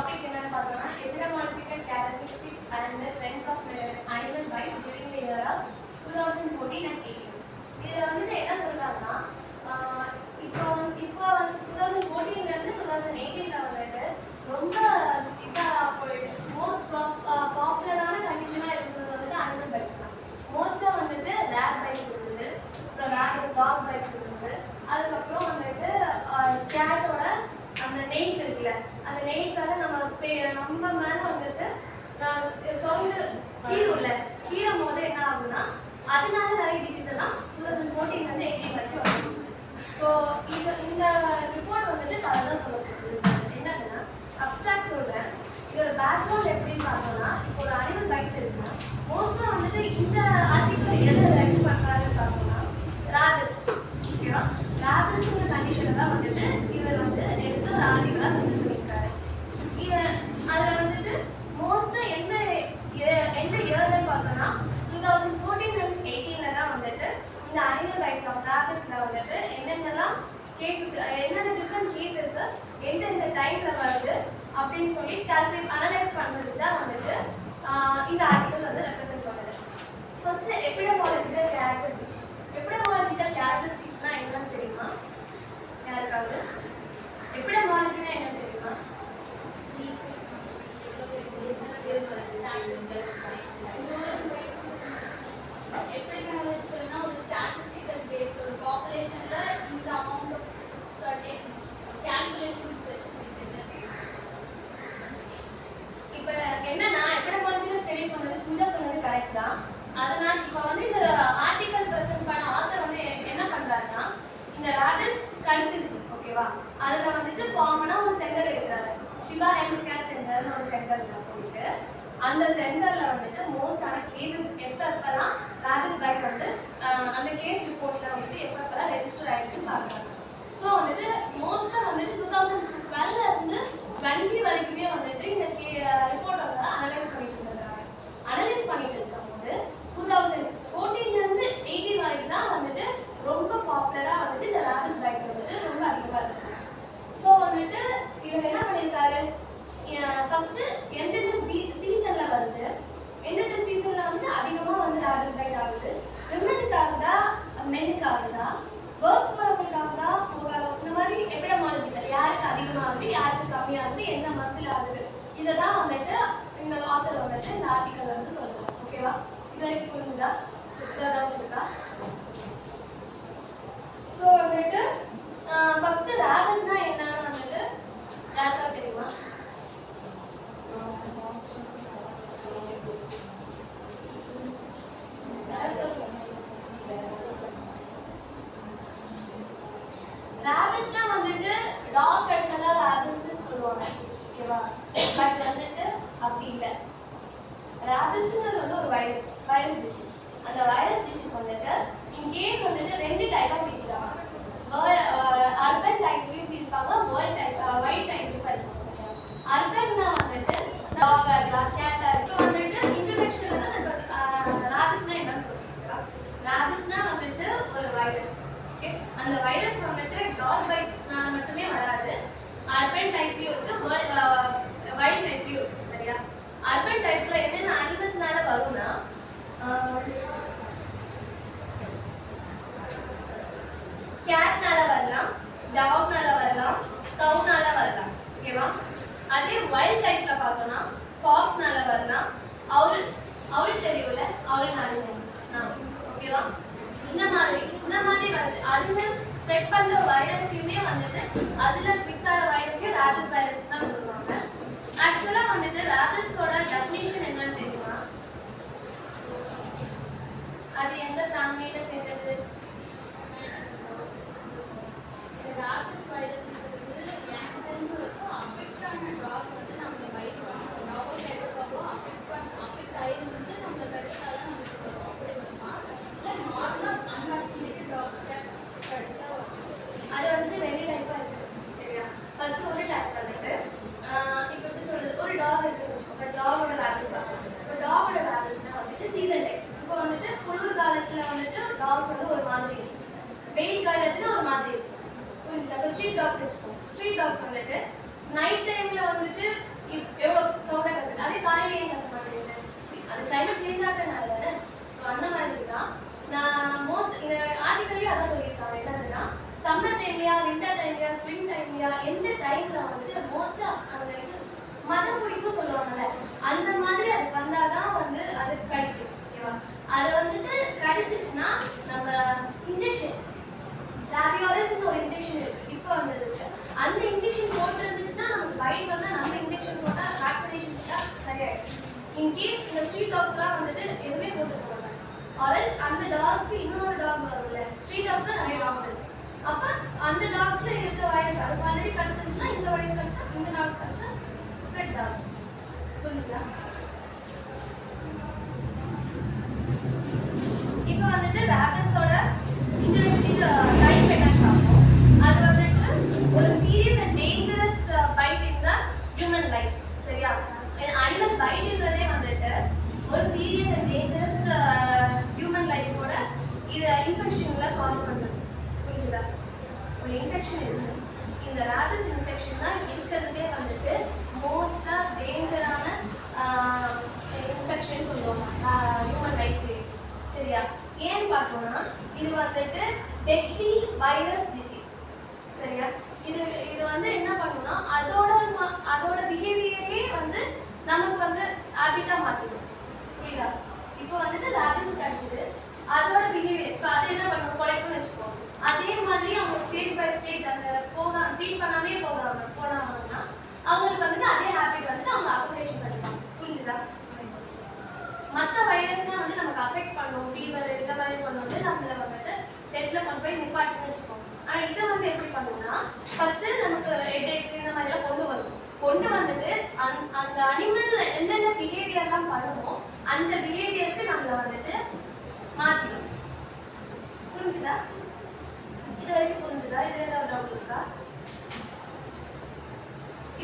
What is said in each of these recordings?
Topic என்னன்னு பார்த்தோம்னா epidemiological characteristics and the trends of animal bites during the year of 2014 and 18. இதுல வந்து என்ன சொல்றாங்கன்னா இப்போ 2014ல இருந்து 2018ல வந்துட்டு ரொம்ப மோஸ்ட் பாப்புலரான கண்டிஷனா இருந்தது வந்துட்டு அனிமல் பைட்ஸ் தான். மோஸ்டா வந்துட்டு ரேட் பைட்ஸ் இருந்தது, அப்புறம் ரேட் டாக் பைட்ஸ் இருந்தது, அதுக்கப்புறம் வந்துட்டு கேட்டோட அந்த நெயில்ஸ் இருக்குல்ல, அந்த நெயில்ஸால நம்ம மேல வந்துட்டு சொல்ற கீரும் போது என்ன ஆகுதுன்னா அதனால நிறைய டிசீஸ் எல்லாம் 2014 வந்து 18 வரைக்கும் வந்துருச்சு. ஸோ இந்த ரிப்போர்ட் வந்துட்டு அதெல்லாம் சொல்லப்படுது. என்னன்னா அப்ஸ்ட்ராக்ட் சொல்றேன். இதோட பேக்ரவுண்ட் எப்படின்னு பார்த்தோம்னா, இப்போ ஒரு அனிமல் பைட்ஸ் இருக்குன்னா மோஸ்டா வந்துட்டு இந்த ஆர்டிக்கல் எதை ரெடி பண்றாருன்னு பார்த்தோம்னா ராபிஸ். ஓகேவா, ராபிஸ்ங்கிற கண்டிஷனை தான் வந்துட்டு இவர் வந்து எடுத்து ஒரு ஆர்டிக்கலாக ப்ரெசென்ட் பண்ணியிருக்காரு. அதில் வந்துட்டு மோஸ்டா எந்த இயர்லன்னு பார்த்தோம்னா 2014 and 18ல தான் வந்துட்டு இந்த அனிமல் பைட்ஸ் ஆஃப் ராபிஸ்ல வந்துட்டு என்னென்னலாம் கேசஸ், என்னென்ன டிஃப்ரெண்ட் கேசஸ் எந்தெந்த டைம்ல வருது அப்படின்னு சொல்லி கால்குலேட் அனலைஸ் பண்ணுறதுக்கு தான் வந்துட்டு இந்த ஆர்டிக்கல் வந்து ரெப்ரசென்ட் பண்ணுது. First epidemiological characteristics. எபிடமியாலஜிக்கல் கேரக்டரிஸ்டிக்ஸ்னா என்னன்னு தெரியுமா யாருக்காவது? எபிடமியாலஜினா என்னன்னு தெரியுமா? எபிடமியாலஜிக்கல்னா ஒரு ஸ்டாட்டிஸ்டிக்கல் பேஸ்ட், ஒரு பாப்புலேஷன்ல இந்த அமௌண்ட் ஆஃப் சர்டன் கால்குலேஷன்ஸ் வச்சு இப்போ என்னன்னா எபிடமியாலஜிக்கல் ஸ்டடீஸ் வந்து பூஜா சொன்னது கரெக்ட் தான். அதனால இப்போ வந்து இந்த ஆர்டிக்கல் ப்ரெசென்ட் பண்ண ஆத்தர் வந்து என்ன பண்றாருன்னா இந்த ராபிஸ் கன்சிஸ்டன்சி ஓகேவா, அதில் வந்துட்டு காமனாக ஒரு சென்டர் எடுக்கிறாரு. சிவா ஹெல்த் கேர் சென்டர்னு ஒரு சென்டரில் போயிட்டு அந்த சென்டரில் வந்துட்டு மோஸ்டான கேசஸ் எப்பெல்லாம் ராபிஸ் பைட் வந்து அந்த கேஸ் ரிப்போர்ட்டில் வந்துட்டு எப்பெல்லாம் ரெஜிஸ்டர் ஆகிருக்குன்னு பார்க்குறாங்க. ஸோ வந்துட்டு மோஸ்ட்டாக வந்துட்டு 2012 இருந்து 20 வரைக்குமே வந்துட்டு இந்த ரிப்போர்ட் வந்து அனலைஸ் பண்ணிட்டு இருக்காங்க. அனலைஸ் பண்ணிட்டு இருக்கும்போது 2014 இருந்து 18 வரைக்கும் தான் வந்துட்டு ரொம்ப பாப்புலராக வந்துட்டு இந்த ராபிஸ் பைட் வந்துட்டு ரொம்ப அதிகமாக இருக்கு. ஸோ வந்துட்டு இவர் என்ன பண்ணியிருக்காரு, ஃபர்ஸ்ட் எந்தெந்த சீசன்ல வருது, எந்தெந்த சீசன்ல வந்து அதிகமாக வந்து ராபிஸ் பைட் ஆகுது, விமனுக்கு ஆகுதா மென்னுக்கு ஆகுதா, ஒர்க் போகிறவங்களுக்கு ஆகுதா போகாதா, இந்த மாதிரி எபிடமியாலஜிக்கல் யாருக்கு அதிகமாகுது யாருக்கு கம்மியாகுது எந்த மந்தில் ஆகுது, இதை தான் வந்துட்டு இந்த ஆத்தர் வந்துட்டு இந்த ஆர்டிக்கல் வந்து சொல்லுவாங்க. ஓகேவா, இது வரைக்கும் புரிஞ்சுதா? இருக்கா? ஸோ வந்துட்டு ஃபர்ஸ்ட் ராபிஸ்னா என்னன்னு வந்துட்டு யாருக்கா தெரியுமா? ராபிஸ்னா வந்துட்டு டாக் கடிச்சதா ராபிஸ்ன்னு சொல்லுவாங்க. ஓகேவா, பட் வந்துட்டு அப்படி இல்லை. ராபிஸ்ங்கிறது வந்து ஒரு வைரஸ் டிசீஸ். அந்த வைரஸ் டிசீஸ் வந்துட்டு இன்கேஸ் வந்துட்டு ரெண்டு டைப்பாக பிரிக்கிறாங்க. அர்பன் டைப்லையும் பிரிப்பாங்க, ஒயிட் டைப்லையும் பிரிப்பாங்க. அர்பன்னா வந்துட்டு டாகா இருக்கலாம், கேட்டா இருக்கு. வந்துட்டு இன்ட்ரடக்ஷன்ல தான் ராபிஸ்னா என்னன்னு சொல்லிருக்கோம். ராபிஸ்னா வந்துட்டு ஒரு வைரஸ். ஓகே, அந்த வைரஸ் வந்துட்டு டாக் பைட்ஸ்னால மட்டுமே வராது. அர்பன் டைப்லயும் இருக்கு, வைல்ட் டைப்லயும் இருக்கு. சரியா, அர்பன் டைப்ல என்னென்ன அனிமல்ஸ்னால வரும்னா கேட்னால வரலாம், டாக்னால வரலாம், கவுனால வரலாம். ஓகேவா, அதே வைல்ட் டைப்ல பார்த்தோம்னா ஃபாக்ஸ்னால வரலாம், அவுல் தெரியும்ல, அவுல்னால வரலாம். ஓகேவா, இந்த மாதிரி வருது. அதுல ஸ்ப்ரெட் பண்ற வைரஸையுமே வந்துட்டு அதுல மிக்ஸ் ஆகிற வைரஸையும் ராபிஸ் வைரஸ் தான் சொல்லுவாங்க. ஆக்சுவலா வந்துட்டு ராபிஸோட டெஃபினிஷன் என்னன்னு தெரியுமா? அது எந்த ஃபேமிலியில சேர்ந்தது? ராபிஸ் வைரஸ் எனக்கு தெரிஞ்ச வரைக்கும் அஃபெக்ட் ஆன டாக் வந்து நம்மளை பைட் பண்ணுவோம். டாக் எடுக்கப்போ அஃபெக்ட் ஆகிருந்து நம்மளை கடிச்சாதான் நமக்கு வரும். அப்படி வருமா இல்லை நார்மல் அன்வாக்சினேட்டட் டாக்ஸ் கடிச்சா வரும்? அது வந்து ரெண்டு டைப்பாக இருக்கு. சரியா, ஃபர்ஸ்ட் ஒரு டைப் வந்துட்டு இப்போ எப்படி சொல்றது, ஒரு டாக் இருக்குன்னு வச்சுக்கோங்க. டாகோட ராபிஸ் பார்க்கலாம். இப்போ டாகோட ராபிஸ்னா வந்துட்டு சீசன் டைப். இப்போ வந்துட்டு குளிர் காலத்துல வந்துட்டு டாக்ஸ் வந்து ஒரு மாதிரி இருக்கும், வெயில் காலத்துல ஒரு மாதிரி இருக்கும். புரிஞ்சுதா? இப்போ ஸ்ட்ரீட் டாக்ஸ் வச்சுக்கோங்க. ஸ்ட்ரீட் டாக்ஸ் வந்துட்டு நைட் டைம்ல வந்துட்டு எவ்வளோ சவுண்டாக கற்றுது, அதே காலையில ஏன் கற்க மாட்டேங்குது? அது கிளைமேட் சேஞ்ச் ஆகிறதுனால தானே. ஸோ அந்த மாதிரி தான் நான் இந்த ஆர்டிக்கலையும் அதான் சொல்லியிருக்காங்க. என்னதுன்னா சம்மர் டைம்லையா, வின்டர் டைம்லையா, ஸ்ப்ரிங் டைம்லையா, எந்த டைம்ல வந்துட்டு மோஸ்டா அந்த மதம் பிடிக்கும் சொல்லுவாங்கல்ல, அந்த மாதிரி அது வந்தாதான் வந்து அது கடிக்கும். ஓகேவா? அது வந்துட்டு கடிச்சிச்சுன்னா நம்ம இன்ஜெக்ஷன் ராபியோலஸ்னு ஒரு இன்ஜெக்ஷன் இருக்கு, இப்போ வந்ததுக்கு. அந்த இன்ஜெக்ஷன் போட்டுருந்துச்சுன்னா நமக்கு பைட் வந்தால் நம்ம இன்ஜெக்ஷன் போட்டால் வேக்சினேஷன் போட்டால் சரியாயிடும். இன்கேஸ் இந்த ஸ்ட்ரீட் டாக்ஸ்லாம் வந்துட்டு எதுவுமே போட்டுருக்க மாட்டாங்க. ஆல்ரெடி அந்த டாக்கு இன்னொரு டாக் வரும்ல, ஸ்ட்ரீட் டாக்ஸ்ல நிறைய டாக்ஸ் இருக்கு. அப்போ அந்த டாக்ல இருக்கிற வைரஸ் அதுக்கு ஆல்ரெடி கடிச்சிருச்சுன்னா இந்த வைரஸ் கடிச்சா இந்த டாக் கடிச்சா ஸ்ப்ரெட் ஆகும். புரிஞ்சுதா? இப்போ வந்துட்டு ரேபிஸோட இது டைப் என்னன்னு பார்ப்போம். அது வந்துட்டு ஒரு serious and dangerous bite in the human life. சரியா? அனிமல் பைட்ன்றதே வந்துட்டு ஒரு சீரியஸ் அண்ட் டேஞ்சரஸ் ஹியூமன் லைஃபோட இது இன்ஃபெக்ஷன்ல காஸ் பண்ணுது. புரிஞ்சுதா? ஒரு இன்ஃபெக்ஷன் இருக்கு. இந்த ரேபிஸ் இன்ஃபெக்ஷன் தான் இருக்கிறதுலே வந்துட்டு மோஸ்டா டேஞ்சரான இன்ஃபெக்ஷன் சொல்லுவாங்க ஹியூமன் லைஃப்ல. சரியா? ஏன்னு பார்த்தோம்னா இது வந்துட்டு டெட்லி வைரஸ் டிசீஸ். சரியா? இது வந்து என்ன பண்ணுன்னா அதோட பிஹேவியரே வந்து நமக்கு வந்து ஹேபிட்டா மாத்திடும். புரியுதா? இப்போ வந்துட்டு ரேபிஸ் கடிக்குது, அதோட பிஹேவியர் இப்போ அதை என்ன பண்ணுவோம், குலைக்கும்னு வச்சுக்கோம். அதே மாதிரி அவங்க ஸ்டேஜ் பை ஸ்டேஜ் அந்த ட்ரீட் பண்ணாமே போனாங்கன்னா அவங்களுக்கு வந்துட்டு அதே ஹேபிட் வந்துட்டு அவங்க அக்குமுலேஷன் பண்ணிப்பாங்க. புரிஞ்சுதா? மற்ற வைரஸ்லாம் வந்து நமக்கு அஃபெக்ட் பண்ணும், ஃபீவர் இந்த மாதிரி கொண்டு வந்து நம்மள வந்துட்டு டெட்ல கொண்டு போய் நிப்பாட்டுன்னு வச்சுக்கோங்க. ஆனால் இதை வந்து எப்படி பண்ணுவோம்னா ஃபர்ஸ்ட் நமக்கு ஹெட்ஏக் இந்த மாதிரிலாம் கொண்டு வந்துட்டு அந்த அனிமல் என்னென்ன பிஹேவியர்லாம் பண்ணுமோ அந்த பிஹேவியருக்கு நம்மள வந்துட்டு மாற்றிடும். புரிஞ்சுதா? இது வரைக்கும் புரிஞ்சுதா? இதுல ஏதாவது டவுட் இருக்கா?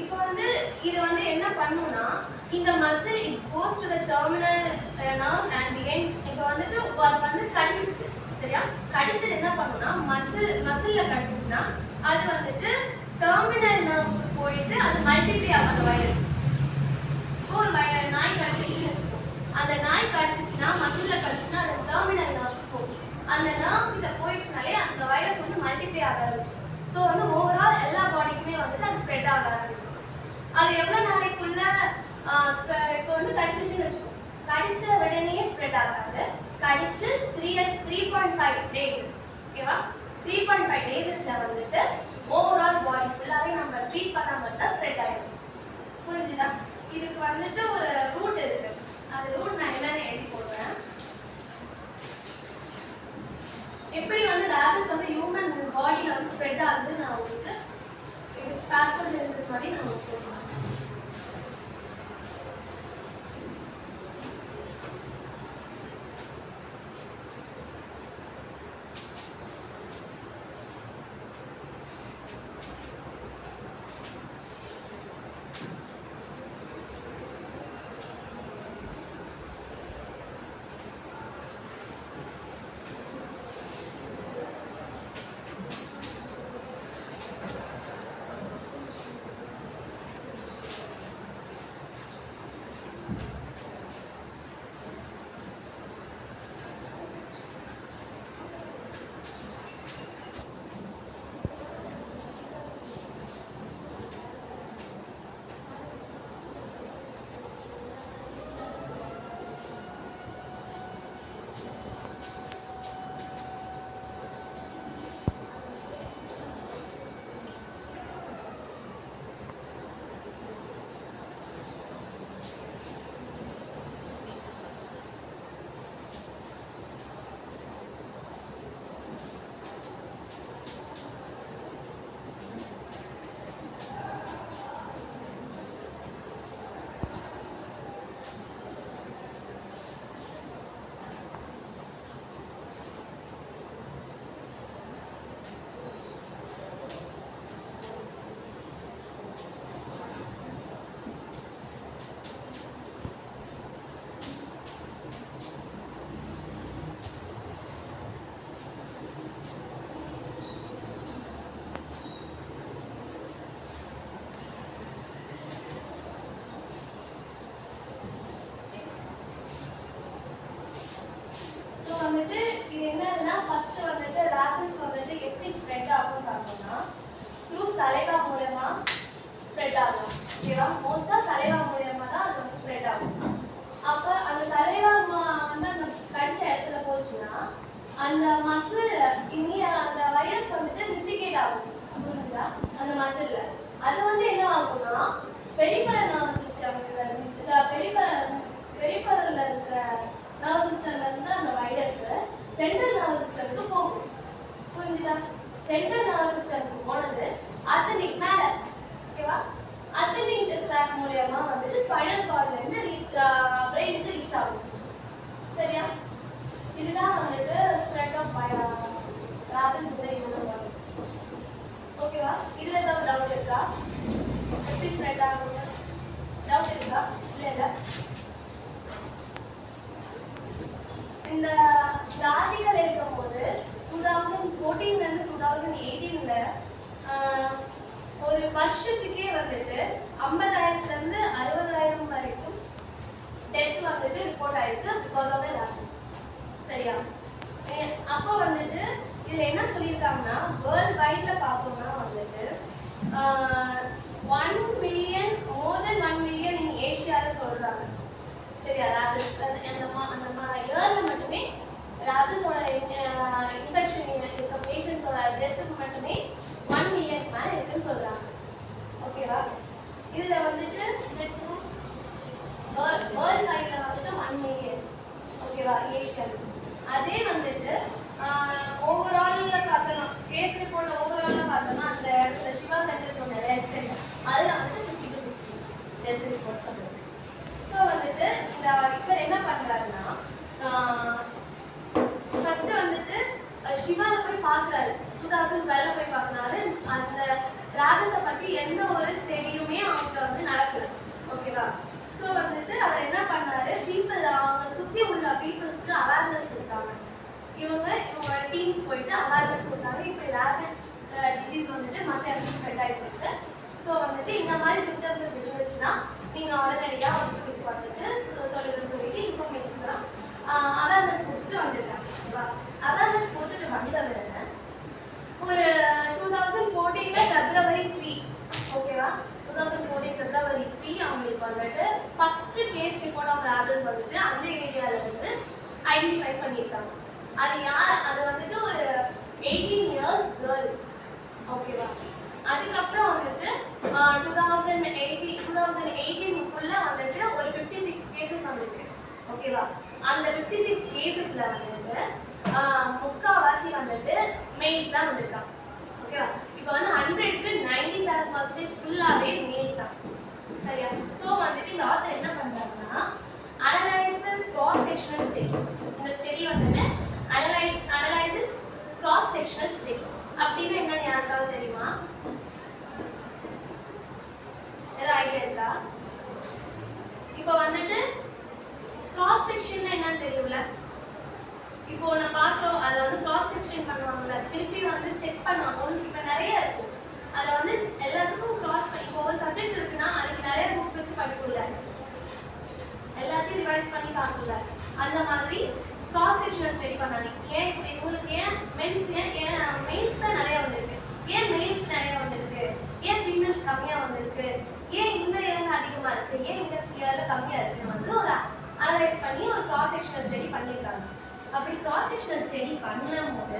இப்போ வந்து இது வந்து என்ன பண்ணுன்னா இந்த muscle it goes to the terminal nerves and begin. இப்போ வந்துட்டு அது வந்து கடிச்சிச்சு. சரியா? கடிச்சது என்ன பண்ணுன்னா மசில்ல கடிச்சிச்சுன்னா அது வந்துட்டு டெர்மினல் நர்வுக்கு போயிட்டு அது மல்டிப்ளை ஆகும் அந்த வைரஸ். ஒரு நாய் கடிச்சிச்சுன்னு வச்சுக்கோ, அந்த நாய் கடிச்சிச்சுன்னா மசில்ல கடிச்சுன்னா அது டெர்மினல் நர்வுக்கு போகும். அந்த நர்வ் கிட்ட போயிடுச்சுனாலே அந்த வைரஸ் வந்து மல்டிப்ளை ஆக ஆரம்பிச்சு. ஸோ வந்து ஓவரால் எல்லா பாடிக்குமே வந்துட்டு அது ஸ்ப்ரெட் ஆக ஆரம்பிக்கும். அது எவ்வளோ நாளைக்குள்ள இப்போ வந்து கடிச்சிச்சுன்னு வச்சுக்கோ, கடிச்ச உடனே ஸ்ப்ரெட் ஆகாது. கடிச்சு 3.5 டேஸஸ். ஓகேவா? 3.5 டேஸஸ்ல வந்துட்டு ஓவரால் பாடி ஃபுல்லாகவே நம்ம ட்ரீட் பண்ணாமல் தான் ஸ்ப்ரெட் ஆகிடும். புரிஞ்சுதா? இதுக்கு வந்துட்டு ஒரு ரூட் இருக்கு. அந்த ரூட் நான் என்னன்னு எழுதி போடுறேன். எப்படி வந்து ரேபிஸ் வந்து ஹியூமன் பாடியில் வந்து ஸ்ப்ரெட் ஆகுது நான் உங்களுக்கு இது பேத்தோஜெனிசிஸ் மாதிரி நான் உங்களுக்கு போடுறேன். த்ரூ சலைவா மூலமா ஸ்ப்ரெட் ஆகும். ஓகேவா? மோஸ்டா சலைவா மூலமா தான் அது வந்து ஸ்ப்ரெட் ஆகும். அப்ப அந்த சலைவா வந்து அந்த கடிச்ச இடத்துல போச்சுன்னா அந்த மசில் இனி அந்த வைரஸ் வந்துட்டு ரிப்ளிகேட் ஆகும். புரிஞ்சுதா? அந்த மசில்ல அது வந்து என்ன ஆகும்னா பெரிஃபரல் நர்வஸ் சிஸ்டம்ல பெரிஃபரல்ல இருக்கிற நர்வஸ் சிஸ்டம்ல இருந்து அந்த வைரஸ் சென்ட்ரல் நர்வஸ் சிஸ்டம்க்கு போகும். புரிஞ்சுதா? சென்ட்ரல் நர்வஸ் சிஸ்டம்க்கு போனது அசெண்டிக் மேல. ஓகேவா? அசெண்டிங் ட்ராக் மூலமா வந்துட்டு ஸ்பைனல் கார்ட்ல இருந்து பிரெயினுக்கு ரீச் ஆகும். சரியா? இதுதான் வந்துட்டு ஸ்ப்ரெட் ஆஃப் ராபிஸ் இந்த ஹியூமன் பாடி. ஓகேவா? இதுல ஏதாவது டவுட் இருக்கா? எப்படி ஸ்ப்ரெட் ஆகும்? டவுட் இருக்கா? இல்ல இந்த ஆர்டிகல் எடுக்கும் போது 2014 ல இருந்து 2018ல ஒரு வருஷத்துக்கே வந்துட்டு 50,000 ல இருந்து 60,000 வரைக்கும் டெத் வந்துட்டு ரிப்போர்ட் ஆயிருக்கு பிகாஸ் ஆஃப் த ராபிஸ். சரியா? அப்போ வந்துட்டு இதுல என்ன சொல்லியிருக்காங்கன்னா வேர்ல்ட் வைட்ல பார்த்தோம்னா வந்துட்டு 1 மில்லியன் மோர் தென் 1 மில்லியன் இன் ஏஷியால சொல்றாங்க. சரியா? ராபிஸ் அந்த இயர்ல மட்டுமே ராபிஸோட இன்ஃபெக்ஷன் இருக்க பேஷண்ட்ஸோட டெத்துக்கு மட்டுமே 1 மில்லியன் மேல இருக்குன்னு சொல்றாங்க. ஓகேவா? இதுல வந்துட்டு வேர்ல்ட் வைட்ல வந்துட்டு 1 மில்லியன். ஓகேவா? ஏஷியன். அதே வந்துட்டு ஓவரால்ல பார்த்தோம்னா கேஸ் ரிப்போர்ட்ல ஓவரால்ல பார்த்தோம்னா அந்த இடத்துல சிவா சென்டர் சொன்ன ஹெல்த் சென்டர் அதுல வந்துட்டு 50 to 60 டெத் ரிப்போர்ட்ஸ் வந்து. ஸோ வந்துட்டு இந்த இவர் என்ன பண்றாருன்னா ஃபர்ஸ்ட் வந்துட்டு சிவால போய் பார்க்குறாரு. 2012 போய் பார்க்குறாரு. அந்த ராபிஸை பத்தி எந்த ஒரு ஸ்டடியுமே அவங்க வந்து நடக்கல. ஓகேவா? ஸோ வந்துட்டு அவர் என்ன பண்ணாரு, அவங்க சுற்றி உள்ள பீப்புள்ஸ்க்கு அவேர்னஸ் கொடுத்தாங்க. இவங்களோட டீம்ஸ் போயிட்டு அவேர்னஸ் கொடுத்தாங்க. இப்படி ராபிஸ் டிசீஸ் வந்துட்டு மற்ற இடத்துல ஸ்ப்ரெட் ஆகிட்டு இருக்கு. ஸோ வந்துட்டு இந்த மாதிரி சிம்டம்ஸ் இருந்துச்சுன்னா நீங்கள் உடனடியாக ஹாஸ்பிட்டலுக்கு வந்துட்டு சொல்லுங்கன்னு சொல்லிட்டு இன்ஃபர்மேஷன்ஸ்லாம் அவேர்னஸ் கொடுத்துட்டு வந்துருக்காங்க. ஓகேவா? அவேர்னஸ் கொடுத்துட்டு வந்தவரை ஒரு 2014 February 3, ஓகேவா? 2014 February 3 அவங்களுக்கு வந்துட்டு first case report of rabies வந்துட்டு அந்த ஏரியால இருந்து ஐடென்டிஃபை பண்ணியிருக்காங்க. அது யார்? அது வந்துட்டு ஒரு 18 இயர்ஸ் கேர்ள். ஓகேவா? அதுக்கப்புறம் வந்துட்டு 2018க்குள்ள வந்துட்டு ஒரு 56 கேசஸ் வந்திருக்கு. ஓகேவா? அந்த 56 கேசஸ்ல வந்துட்டு முக்காவாசி வந்துட்டு மெயில்ஸ் தான் வந்திருக்காங்க. ஓகேவா? இப்போ வந்து 100க்கு 97% ஃபுல்லாவே மெயில்ஸ் தான். சரியா? ஸோ வந்துட்டு இந்த ஆத்தர் என்ன பண்றாங்கன்னா அனலைசஸ் கிராஸ் செக்ஷனல் ஸ்டடி. இந்த ஸ்டடி வந்துட்டு அனலைசஸ் கிராஸ் செக்ஷனல் ஸ்டடி அப்படின்னு என்னன்னு யாருக்காவது தெரியுமா? ஏதாவது ஐடியா இருக்கா? இப்போ வந்துட்டு கிராஸ் செக்ஷன் என்னன்னு தெரியும்ல? இப்போ நான் பார்க்குறோம் அதை வந்து கிராஸ் செக்ஷன் பண்ணுவாங்கல்ல, திருப்பி வந்து செக் பண்ணுவாங்க. இப்போ நிறைய இருக்கும். அதை வந்து எல்லாத்துக்கும் கிராஸ் பண்ணி இப்போ ஒரு சப்ஜெக்ட் இருக்குன்னா அதுக்கு நிறைய புக்ஸ் வச்சு படிக்கல, எல்லாத்தையும் ரிவைஸ் பண்ணி பார்க்கல. அந்த மாதிரி கிராஸ் செக்ஷனல் ஸ்டடி பண்ணாங்க. ஏன் இப்படி உங்களுக்கு ஏன் மென்ஸ் மெயின்ஸ் தான் நிறைய வந்திருக்கு, ஏன் மெயில்ஸ் நிறைய வந்திருக்கு, ஏன் ஃபீமேல்ஸ் கம்மியாக வந்திருக்கு, ஏன் இந்த இயர்ல அதிகமாக இருக்கு, ஏன் இந்த இயர்ல கம்மியாக இருக்குன்னு வந்து ஒரு அனலைஸ் பண்ணி ஒரு கிராஸ் செக்ஷனல் ஸ்டடி பண்ணியிருக்காங்க. அப்படி கிராஸ் செக்ஷனல் ஸ்டடி பண்ணும்போது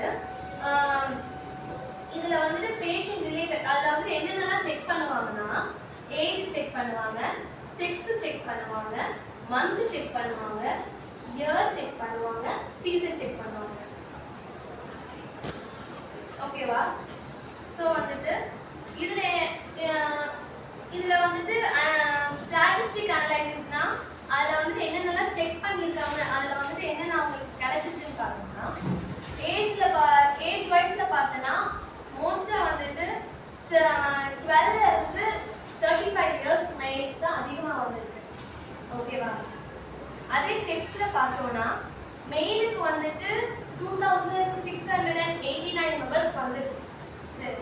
இதில் வந்துட்டு பேஷண்ட் ரிலேட்டட் அதில் வந்து என்னென்னலாம் செக் பண்ணுவாங்கன்னா ஏஜ் செக் பண்ணுவாங்க, செக்ஸ் செக் பண்ணுவாங்க, மந்த் செக் பண்ணுவாங்க, இயர் செக் பண்ணுவாங்க, சீசன் செக் பண்ணுவாங்க. ஓகேவா? ஸோ வந்துட்டு இதில் வந்துட்டு ஸ்டாட்டிஸ்டிக் அனலைசிஸ்னா அதில் வந்துட்டு என்னென்னலாம் செக் பண்ணியிருக்காங்க, அதில் வந்துட்டு என்னென்ன அவங்களுக்கு கிடைச்சிச்சுன்னு பார்த்தோம்னா ஏஜ் வைஸில் பார்த்தோன்னா மோஸ்ட்டாக வந்துட்டு 12 இருந்து 35 இயர்ஸ் மெயில்ஸ் தான் அதிகமாக வந்திருக்கு. ஓகேவா? அதே செக்ஸில் பார்த்தோன்னா மெயிலுக்கு வந்துட்டு 2689 மெம்பர்ஸ் வந்துருக்கு. சரி,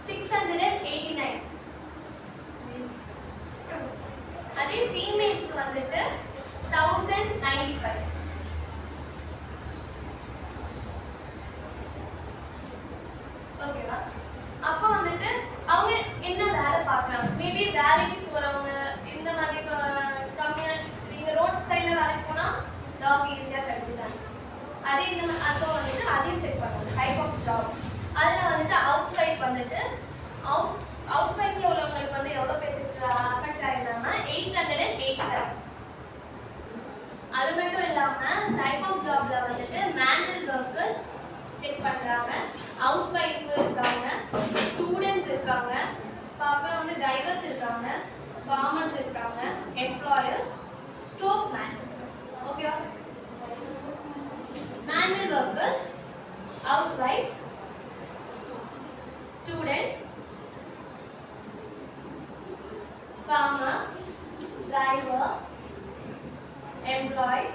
689. அதே ஃபீமேல்ஸ்க்கு வந்துட்டு 1095. ஓகேவா? அப்போ பார்க்குறாங்க. மேபி வேலைக்கு போகிறவங்க இந்த மாதிரி கம்மியாக நீங்கள் ரோட் சைடில் வேலைக்கு போனால் டாக் ஈஸியாக கிடைக்க சான்ஸ். அதே இந்த ஸோ வந்துட்டு அதையும் செக் பண்ணுவாங்க டைப் ஆஃப் ஜாப். அதில் வந்துட்டு ஹவுஸ் ஒய்ஃப் வந்துட்டு ஹவுஸ் ஒய்ஃபில் உள்ளவங்களுக்கு வந்து எவ்வளோ பேருக்கு அஃபெக்ட் ஆகிருந்தாங்கன்னா 885. அது மட்டும் இல்லாமல் டைப் ஆஃப் ஜாப்ல வந்துட்டு மேனுவல் ஒர்க்கர்ஸ் செக் பண்ணுறாங்க, ஹவுஸ் ஒய்ஃப் இருக்காங்க, ஸ்டூடெண்ட்ஸ் இருக்காங்க, அப்புறம் வந்து டிரைவர்ஸ் இருக்காங்க, ஃபார்மர்ஸ் இருக்காங்க, எம்ப்ளாயர்ஸ், ஸ்டோக் மேன். ஓகேவா? Manual workers, house wife, student, farmer, driver, employee,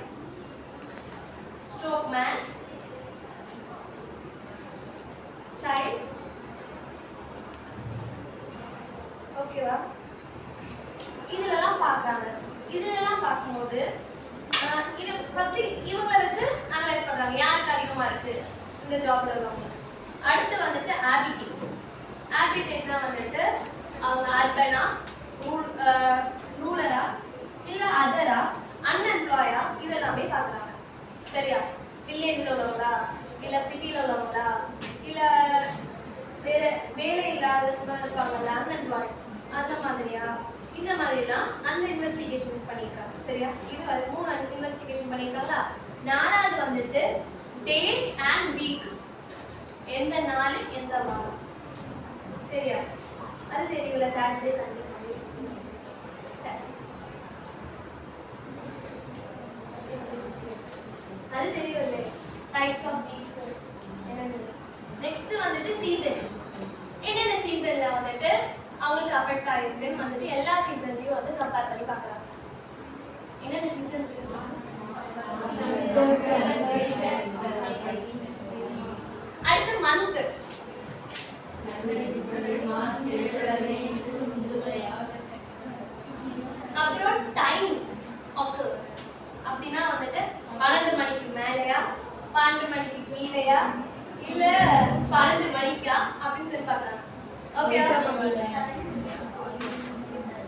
stockman, child. ஓகேவா? இதெல்லாம் பார்க்குறாங்க. இதெல்லாம் பார்க்கும்போது இது ஃபர்ஸ்ட் இவங்களை வச்சு அனலைஸ் பண்ணுறாங்க யாருக்கு அதிகமாக இருக்குது இந்த ஜாப்ல உள்ளவங்க. அடுத்து வந்துட்டு ஆபிடியூட். ஆபிடியூட்னா வந்துட்டு அவங்க அர்பனா, ரூலரா, இல்லை அதரா, அன்எம்ப்ளாயா, இதெல்லாமே பார்க்குறாங்க. சரியா? வில்லேஜில் உள்ளவங்களா, இல்லை சிட்டியில் உள்ளவங்களா, இல்லை வேற வேலை இல்லாதவங்க இருப்பாங்கல்ல அன்எம்ப்ளாய், அந்த மாதிரியா, இந்த மாதிரிலாம் அந்த இன்வெஸ்டிகேஷன் பண்ணியிருக்காங்க. சரியா? இது 3 இன்வெஸ்டிகேஷன் பண்ணியிருக்காங்களா. 4வது வந்துட்டு டேட் அண்ட் வீக், எந்த நாள் எந்த வாரம். சரியா? அது தெரியல. சாட்டர்டே சண்டே அது தெரியல. டைப்ஸ் ஆஃப் வீக்ஸ் என்னது. நெக்ஸ்ட் வந்துட்டு சீசன். என்னென்ன சீசன்ல வந்துட்டு அவங்களுக்கு அஃபெக்ட் ஆயிருக்குன்னு வந்துட்டு எல்லா சீசன்லயும் வந்து கம்பேர் பண்ணி பார்க்குறாங்க. என்னென்ன சீசன் இருக்கு? அடுத்து மந்த். அப்புறம் டைம் ஆக்கர்ஸ். அப்படின்னா வந்துட்டு 12 மணிக்கு மேலையா, 12 மணிக்கு கீழையா, இல்ல 12 மணிக்கா அப்படின்னு சொல்லி பார்க்கறாங்க.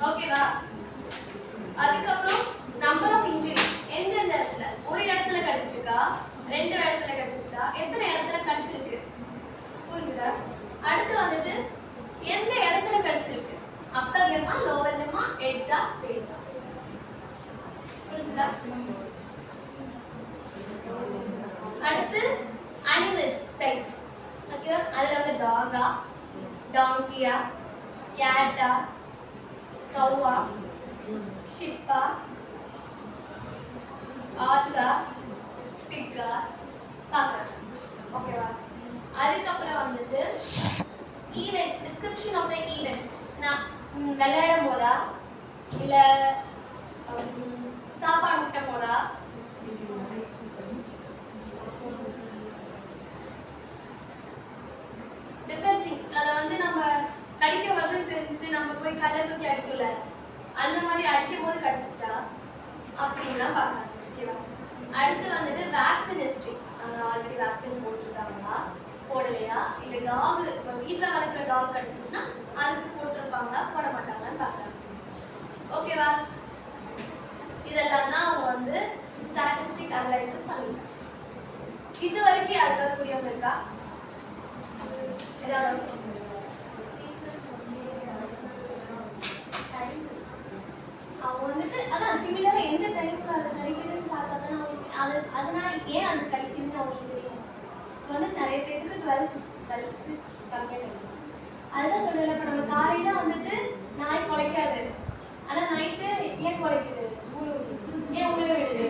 ஓகேவா? அதுக்கப்புறம் நம்பர் ஆஃப் இன்ஜுரி. எந்தெந்த இடத்துல, ஒரு இடத்துல கடிச்சிருக்கா, 2 இடத்துல கடிச்சிருக்கா, எத்தனை இடத்துல கடிச்சிருக்கு, புரிஞ்சுதா? அடுத்து வந்துட்டு எந்த இடத்துல கடிச்சிருக்கு, அப்பர் லெம்மா, லோவர் லெம்மா, ஹெட்டா, பேஸா, புரிஞ்சுதா? அடுத்து அனிமல்ஸ் டைப். ஓகேவா? அதுல வந்து டாகா, டாங்கியா, கேட்டா, கௌவா, ஷிப்பா, ஆட்ஸா, பிக்கா பார்க்குறாங்க. ஓகேவா? அதுக்கப்புறம் வந்துட்டு event, description of the event. நான் விளையாடும் போதா, இல்லை சாப்பாடு முட்டும் போதா, டிஃபென்சிங், அதை வந்து நம்ம கடிக்க வருது தெரிஞ்சுட்டு நம்ம போய் கல்லை தூக்கி அடிக்கல, அந்த மாதிரி அடிக்கும் போது கடிச்சிச்சா அப்படின்லாம் பார்க்கலாம். ஓகேவா? அடுத்து வந்துட்டு வேக்சின் ஹிஸ்ட்ரி. ஆல்ரெடி வேக்சின் போட்டிருக்காங்களா, போடலையா, இல்லை டாக் இப்போ வீட்டில் வளர்க்குற டாக் கடிச்சிச்சுன்னா அதுக்கு போட்டிருப்பாங்களா, போட மாட்டாங்களான்னு பார்க்கலாம். ஓகேவா? இதெல்லாம் தான் அவங்க வந்து ஸ்டாட்டிஸ்டிக் அனலைசிஸ் பண்ணிருக்காங்க. இது வரைக்கும் யாருக்காவது புரியாம இருக்கா? அவங்க வந்துட்டு அதான் சிமிலரா எந்த டைம்ல அது கழிக்குதுன்னு பார்த்தா தான் அவங்களுக்கு அதனால ஏன் அது கழிக்குதுன்னு அவங்களுக்கு தெரியும். வந்து நிறைய பேருக்கு 12th கம்மியாக கிடைக்கும். அதுதான் சொல்லல. இப்போ நம்ம காலையில வந்துட்டு நாய் குலைக்காது, ஆனா நைட்டு ஏன் குலைக்குது, ஏன் உள்ள விடுது,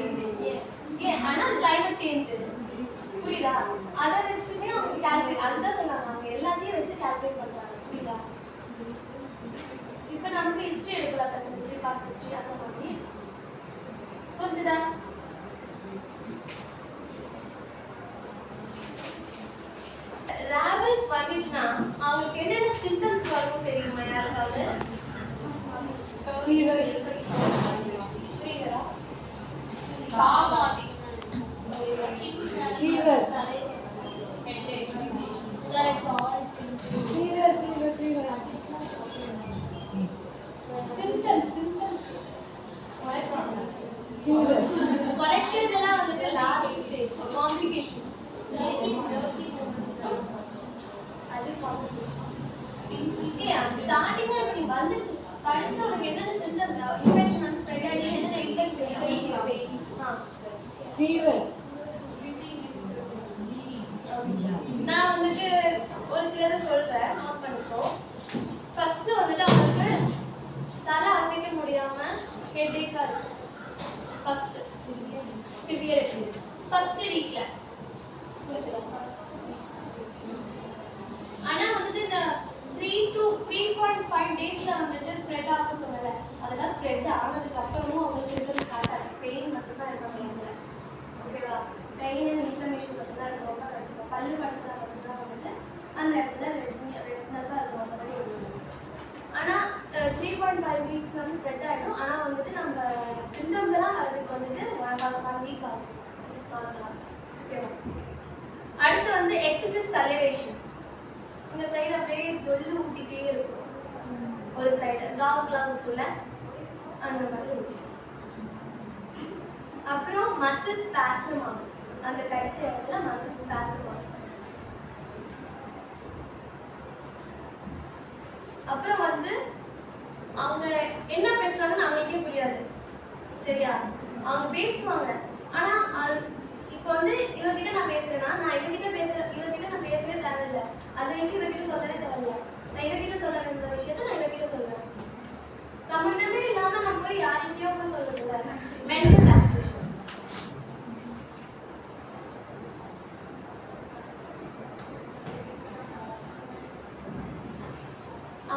ஏன் ஆனா அது கிளைமேட் சேஞ்ச். புரியுதா? அதை வச்சுமே அவங்க கால்குலேட், அதுதான் சொன்னாங்க, அவங்க எல்லாத்தையும் வச்சு கால்குலேட் பண்றாங்க. புரியுதா? இப்போ நமக்கு ஹிஸ்ட்ரி எடுக்கலாம், ப்ரெசன்ட் ஹிஸ்ட்ரி, பாஸ்ட் ஹிஸ்ட்ரி, அந்த மாதிரி. புரிஞ்சுதா? ராபிஸ் வந்துச்சுன்னா அவங்களுக்கு என்னென்ன சிம்டம்ஸ் வரும் தெரியுமா யாருக்காவது? ஃபீவர், புரியுதா? காமாதி, ஃபீவர், ஃபீவர், ஃபீவர், ஃபீவர், வந்துச்சு படிச்சு உனக்கு என்னென்ன சிம்டம்ஸ் இன்ஃபெக்ஷன் வந்து ஸ்ப்ரெட் ஆயிடுச்சு என்னென்ன இன்ஃபெக்ஷன் ஃபீவர் நான் வந்துட்டு ஒரு சிலதை சொல்றேன் நோட் பண்ணிக்கோ ஃபர்ஸ்ட் வந்துட்டு அவங்களுக்கு தலை அசைக்க முடியாம ஹெட்டேக்கா இருக்கு ஃபர்ஸ்ட் சிவியரிட்டி ஃபர்ஸ்ட் வீக்ல ஆனா வந்துட்டு இந்த 3.5 டேஸ்ல வந்துட்டு ஸ்ப்ரெட் ஆகும் சொல்லல அதெல்லாம் ஸ்ப்ரெட் ஆனதுக்கு அப்புறமும் அவங்க சிம்டம்ஸ் ஸ்டார்ட் ஆகும் பெயின் மட்டும் தான் இருக்க முடியல ஓகேவா பெயின் அண்ட் இன்ஃப்ளமேஷன் மட்டும் தான் இருக்கும் ரொம்ப கஷ்டம் பல்லு படுத்துறா மட்டும் தான் வந்துட்டு அந்த இடத்துல ரெட்னஸாக இருக்கும் அந்த மாதிரி இருக்கும் ஆனால் 3.5 வீக்ஸ்ல வந்து ஸ்ப்ரெட் ஆகிடும் ஆனால் வந்துட்டு நம்ம சிம்டம்ஸ் எல்லாம் வரதுக்கு வந்துட்டு 1 வீக் ஆகும் ஓகேவா அடுத்து வந்து எக்ஸசிவ் சலிவேஷன் இந்த சைடு அப்படியே ஜொல்லு ஊட்டிகிட்டே இருக்கும் ஒரு சைடு டாக்லாம் இருக்குல்ல அந்த மாதிரி இருக்கும் அப்புறம் மசில் ஸ்பாசம் ஆகும் அந்த கடிச்ச இடத்துல மசில் ஸ்பாசம் ஆகும் அப்புறம் வந்து அவங்க என்ன பேசுறாங்கன்னு அவங்களுக்கே புரியாது சரியா அவங்க பேசுவாங்க ஆனா அது இப்போ வந்து இவர்கிட்ட நான் பேசுறேன்னா நான் இவர்கிட்ட நான் பேசவே தேவையில்லை அந்த விஷயம் இவர்கிட்ட சொல்லவே தேவையில்லை நான் இவர்கிட்ட சொல்ல வேண்டிய விஷயத்த நான் இவர்கிட்ட சொல்றேன் சம்பந்தமே இல்லாம நம்ம போய் யார்கிட்டயோ போய் சொல்றது மென்டல் ஆக்டிவேஷன்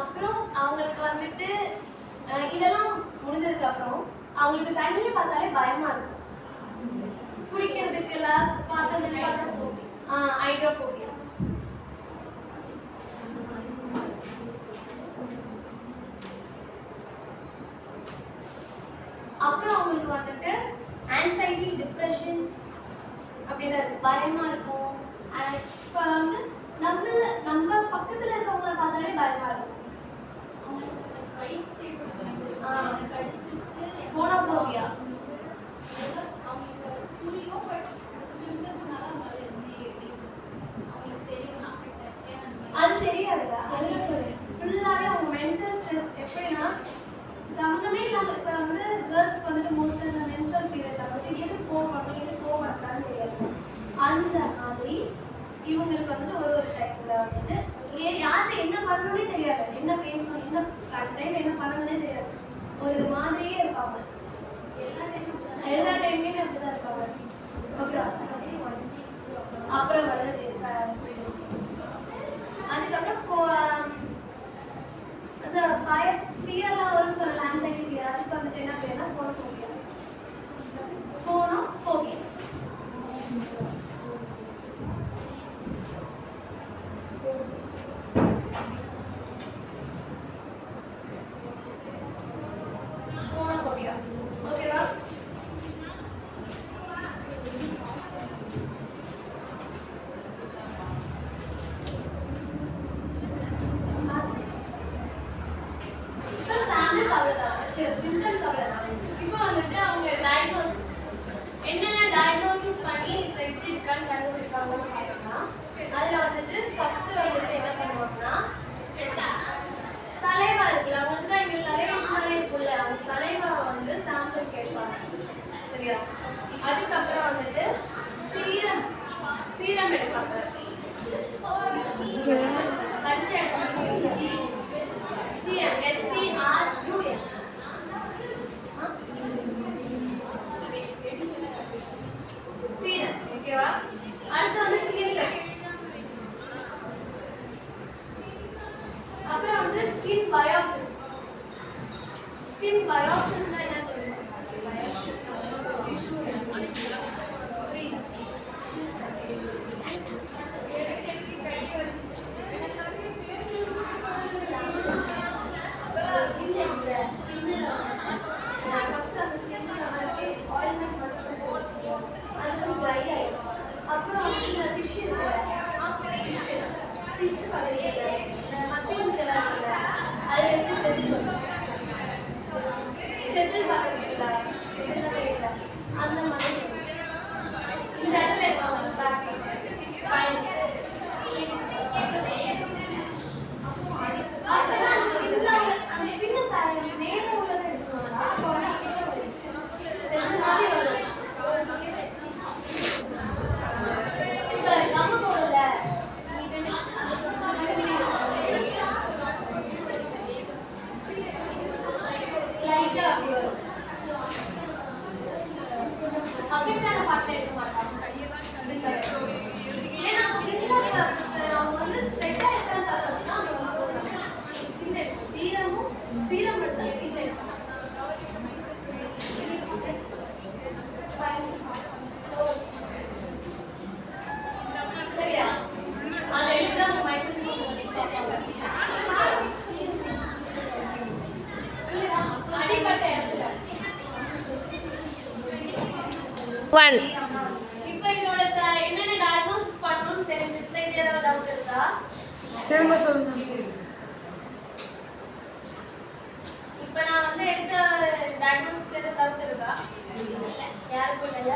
அப்புறம் அவங்களுக்கு வந்துட்டு இதெல்லாம் முடிஞ்சதுக்கு அப்புறம் அவங்களுக்கு தண்ணியை பார்த்தாலே பயமா இருக்கும் குடிக்கிறதுக்கு எல்லாம் பார்த்ததுல ஹைட்ரோஃபோபியா அப்புறம் அவங்களுக்கு வந்துட்டு ஆன்சைட்டி டிப்ரெஷன் அப்படிதான் இருக்கு பயமா இருக்கும் இப்போ வந்து நம்ம பக்கத்துல இருக்கவங்கள பார்த்தாலே பயமா இருக்கும் ஃபோனோபோபியா அது தெரியாதுடா அதுல சொல்லு ஃபுல்லாவே அவங்க மென்டல் ஸ்ட்ரெஸ் எப்படின்னா சம்மந்தமே இல்லாம இப்போ வந்து கேர்ள்ஸ்க்கு வந்துட்டு மோஸ்ட் இந்த மென்ஸ்ட்ரல் பீரியட்ல வந்துட்டு எது போவாங்க எது போக மாட்டான்னு தெரியாது அந்த மாதிரி இவங்களுக்கு வந்துட்டு ஒரு டைப்ல வந்துட்டு யார்கிட்ட என்ன பண்ணணும்னே தெரியாது என்ன பேசணும் என்ன டைம் என்ன பண்ணணும்னே தெரியாது ஒரு மாதிரியே இருப்பாங்க எல்லா டைம்லயுமே அப்படிதான் இருப்பாங்க ஓகே அப்புறம் வருது அதுக்கப்புறம் அந்த ஃபியர்லாம் வரும்னு சொல்லலாம் ஆன்சைட்டி ஃபியர் அதுக்கு வந்துட்டு என்ன பேர்னா ஃபோனோஃபோபியா ஓகேவா சிம்டம்ஸ் அவ்வளோதான் இப்போ வந்துட்டு அவங்க டயக்னோசிஸ் என்னென்ன டயக்னோசிஸ் பண்ணி இப்போ எப்படி இருக்கான்னு கண்டுபிடிப்பாங்கன்னு பார்த்தோம்னா அதில் வந்துட்டு ஃபர்ஸ்ட் வந்துட்டு என்ன பண்ணுவாங்கன்னா சலைவா இருக்குல்ல அவங்க வந்து இங்கே சலைவேஷனாலே இருக்குல்ல அந்த சலைவாவை வந்து சாம்பிள் கேட்பாங்க சரியா அதுக்கப்புறம் வந்துட்டு சீரம் எடுப்பாங்க கடிச்சு எடுப்பாங்க சீரம் SCRUM ஓகேவா அடுத்து வந்து CSF அப்புறம் வந்து ஸ்கின் பயோப்சிஸ்னா என்ன தெரியுமா அப்புறம் ஃபிஷ் அது வந்து செட்டில் 1. இப்போ இதோட என்னென்ன டயக்னோசிஸ் பண்ணணும்னு தெரிஞ்சிச்சுன்னா இது ஏதாவது டவுட் இருக்கா? திரும்ப சொல்லுங்க. இப்போ நான் வந்து எடுத்த டயக்னோசிஸ் ஏதாவது டவுட் இருக்கா? யாருக்கும் இல்ல.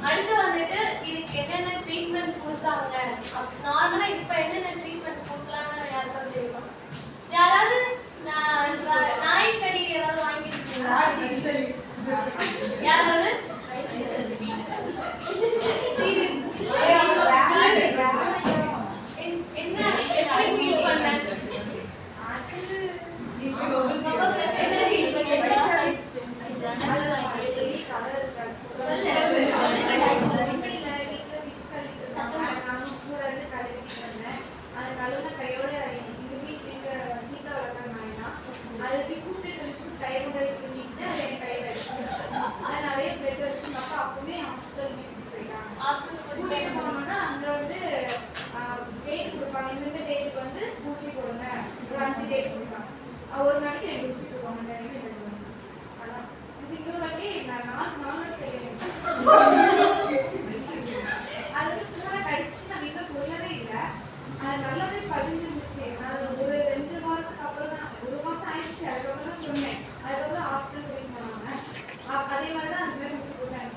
அடுத்து வந்துட்டு இதுக்கு என்னென்ன ட்ரீட்மெண்ட் கொடுத்தாங்க, நார்மலா இப்போ என்னென்ன ட்ரீட்மெண்ட்ஸ் கொடுக்கலாம்னு யாருக்கும் தெரியுமா? யாராவது நாய்க்கடி ஏதாவது வாங்கிருக்கீங்களா? யாராவது என்ன எப்படி ஃபீல் பண்ண? ஒரு நாளைக்கு 2 ஊசி போடுவாங்க. இன்னொரு வாட்டி நான் 4 நாளைக்கு அது கூட கடிச்சு நான் வீட்டில் சொல்லவே இல்லை. அது நல்லாவே பதிஞ்சிருந்துச்சு. அது ஒரு 2 வாரத்துக்கு அப்புறம் தான், 1 மாதம் ஆயிடுச்சு, அதுக்கப்புறம் தான் சொன்னேன். அதுக்கப்புறம் ஹாஸ்பிட்டல் கூட்டிட்டு போனாங்க. அதே மாதிரி தான் அந்த மாதிரி ஊசி போட்டாங்க.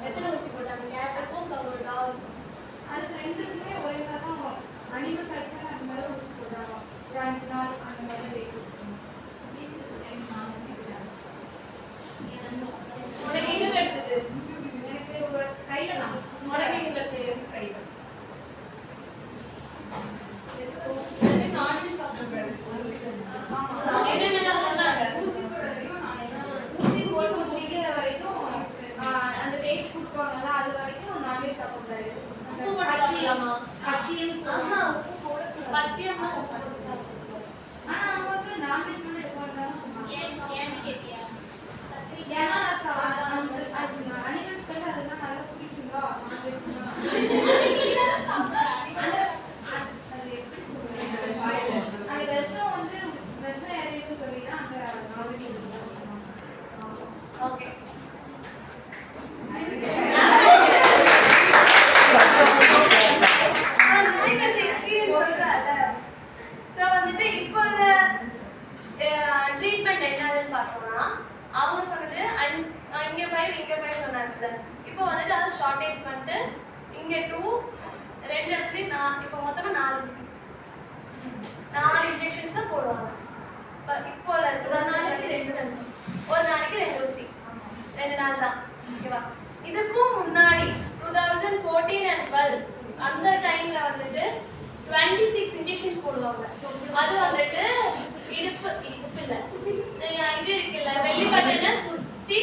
எத்தனை ஊசி போட்டாங்க? கேட்டுக்கும் டாக் அதுக்கு 2க்குமே ஒரே மாதிரி தான். அனிமல் கடிச்சா அந்த மாதிரி ஊசி போட்டாங்க. ஒரு 5 நாள் அந்த மாதிரி வெயிட் கொடுத்தாங்க. உனக்கு எங்க கிடைச்சது? எனக்கு ஒரு கையில தான். உனக்கு எங்க கிடைச்சது? கையில. என்னென்ன சொன்னாங்க? ஊசி போட்டு முடிக்கிற வரைக்கும் அந்த டேட் கொடுப்பாங்கல்ல, அது வரைக்கும் நான்வெஜ் சாப்பிடக்கூடாது. உப்பு போட்டு சாப்பிடலாமா? கத்தியும் பத்தியமா உப்பு போட்டு சாப்பிடக்கூடாது. ஆனா அவங்க வந்து நான்வெஜ் மட்டும் எடுப்பாங்கன்னு சொன்னாங்க. ஏன்னு கேட்டியா? ஏன்னா அனிமல்ஸ்க்கு அதெல்லாம் நல்லா பிடிக்குங்களா நான்வெஜ்னா. அது எப்படி சொல்றது, அந்த விஷம் வந்து விஷம் இறையும்னு சொல்லி தான் அந்த நான்வெஜ் எடுப்பாங்க. ஓகே. ஸோ வந்துட்டு இப்போ இந்த ட்ரீட்மெண்ட் என்னதுன்னு பார்த்தோம்னா, அவங்க சொன்னது இங்கே 5 இங்கே 5 சொன்னாங்க. இப்போ வந்துட்டு அதை ஷார்ட்டேஜ் பண்ணிட்டு இங்கே 2 2 இடத்துலையும் இப்போ மொத்தமாக 4 ஊசி 4 இன்ஜெக்ஷன்ஸ் தான் போடுவாங்க. இப்போ ஒரு நாளைக்கு 2 ஊசி 2 நாள் தான். ஓகேவா? இதுக்கும் முன்னாடி 2014 and 12 அந்த டைம்ல வந்துட்டு 26 இன்ஜெக்ஷன்ஸ் போடுவாங்க. அது வந்துட்டு இடுப்பு இல்ல இது இருக்குல்ல வெள்ளி பட்டனை சுத்தி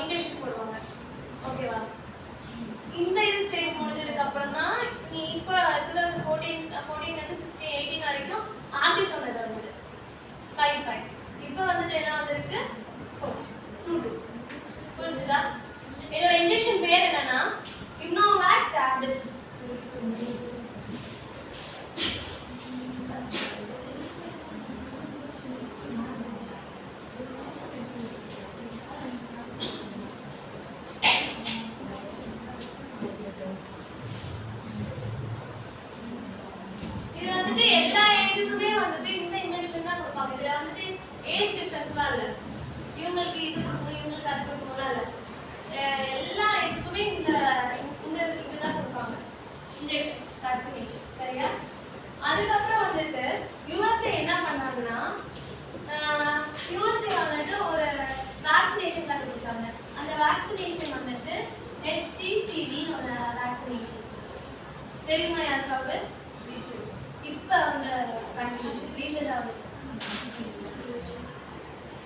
இன்ஜெக்ஷன்ஸ் போடுவாங்க. ஓகேவா? இந்த இது ஸ்டேஜ் முடிஞ்சதுக்கு அப்புறம் தான் நீ இப்போ 2014 16 18 வரைக்கும் ஆண்டி சொன்னது வந்துட்டு 5 இப்போ வந்துட்டு என்ன வந்திருக்கு 4 புரிஞ்சுதா? இதோட இன்ஜெக்ஷன் பேர் என்னன்னா இம்னோவேக்ஸ் டேப்லெட்ஸ். இது வந்துட்டு எல்லா ஏஜுக்குமே வந்துட்டு இந்த இன்ஜெக்ஷன் தான் கொடுப்பாங்க. இதுல வந்துட்டு ஏஜ் டிஃபரன்ஸ்லாம் இல்லை. இவங்களுக்கு இது கொடுக்கணும் இவங்களுக்கு அது கொடுக்கணும்லாம் இல்லை. எல்லா ஏஜுக்குமே இந்த இதுதான் கொடுப்பாங்க இன்ஜெக்ஷன் வேக்சினேஷன். சரியா? அதுக்கப்புறம் வந்துட்டு யூஎஸ்ஏ என்ன பண்ணாங்கன்னா யூஎஸ்ஏ வந்துட்டு ஒரு வேக்சினேஷன் கண்டுபிடிச்சாங்க. அந்த வேக்சினேஷன் வந்துட்டு HTCVன்னு ஒரு வேக்சினேஷன். தெரியுமா யாருக்காவது? இப்போ அந்த வேக்சினேஷன் ரீசெண்டாக வந்து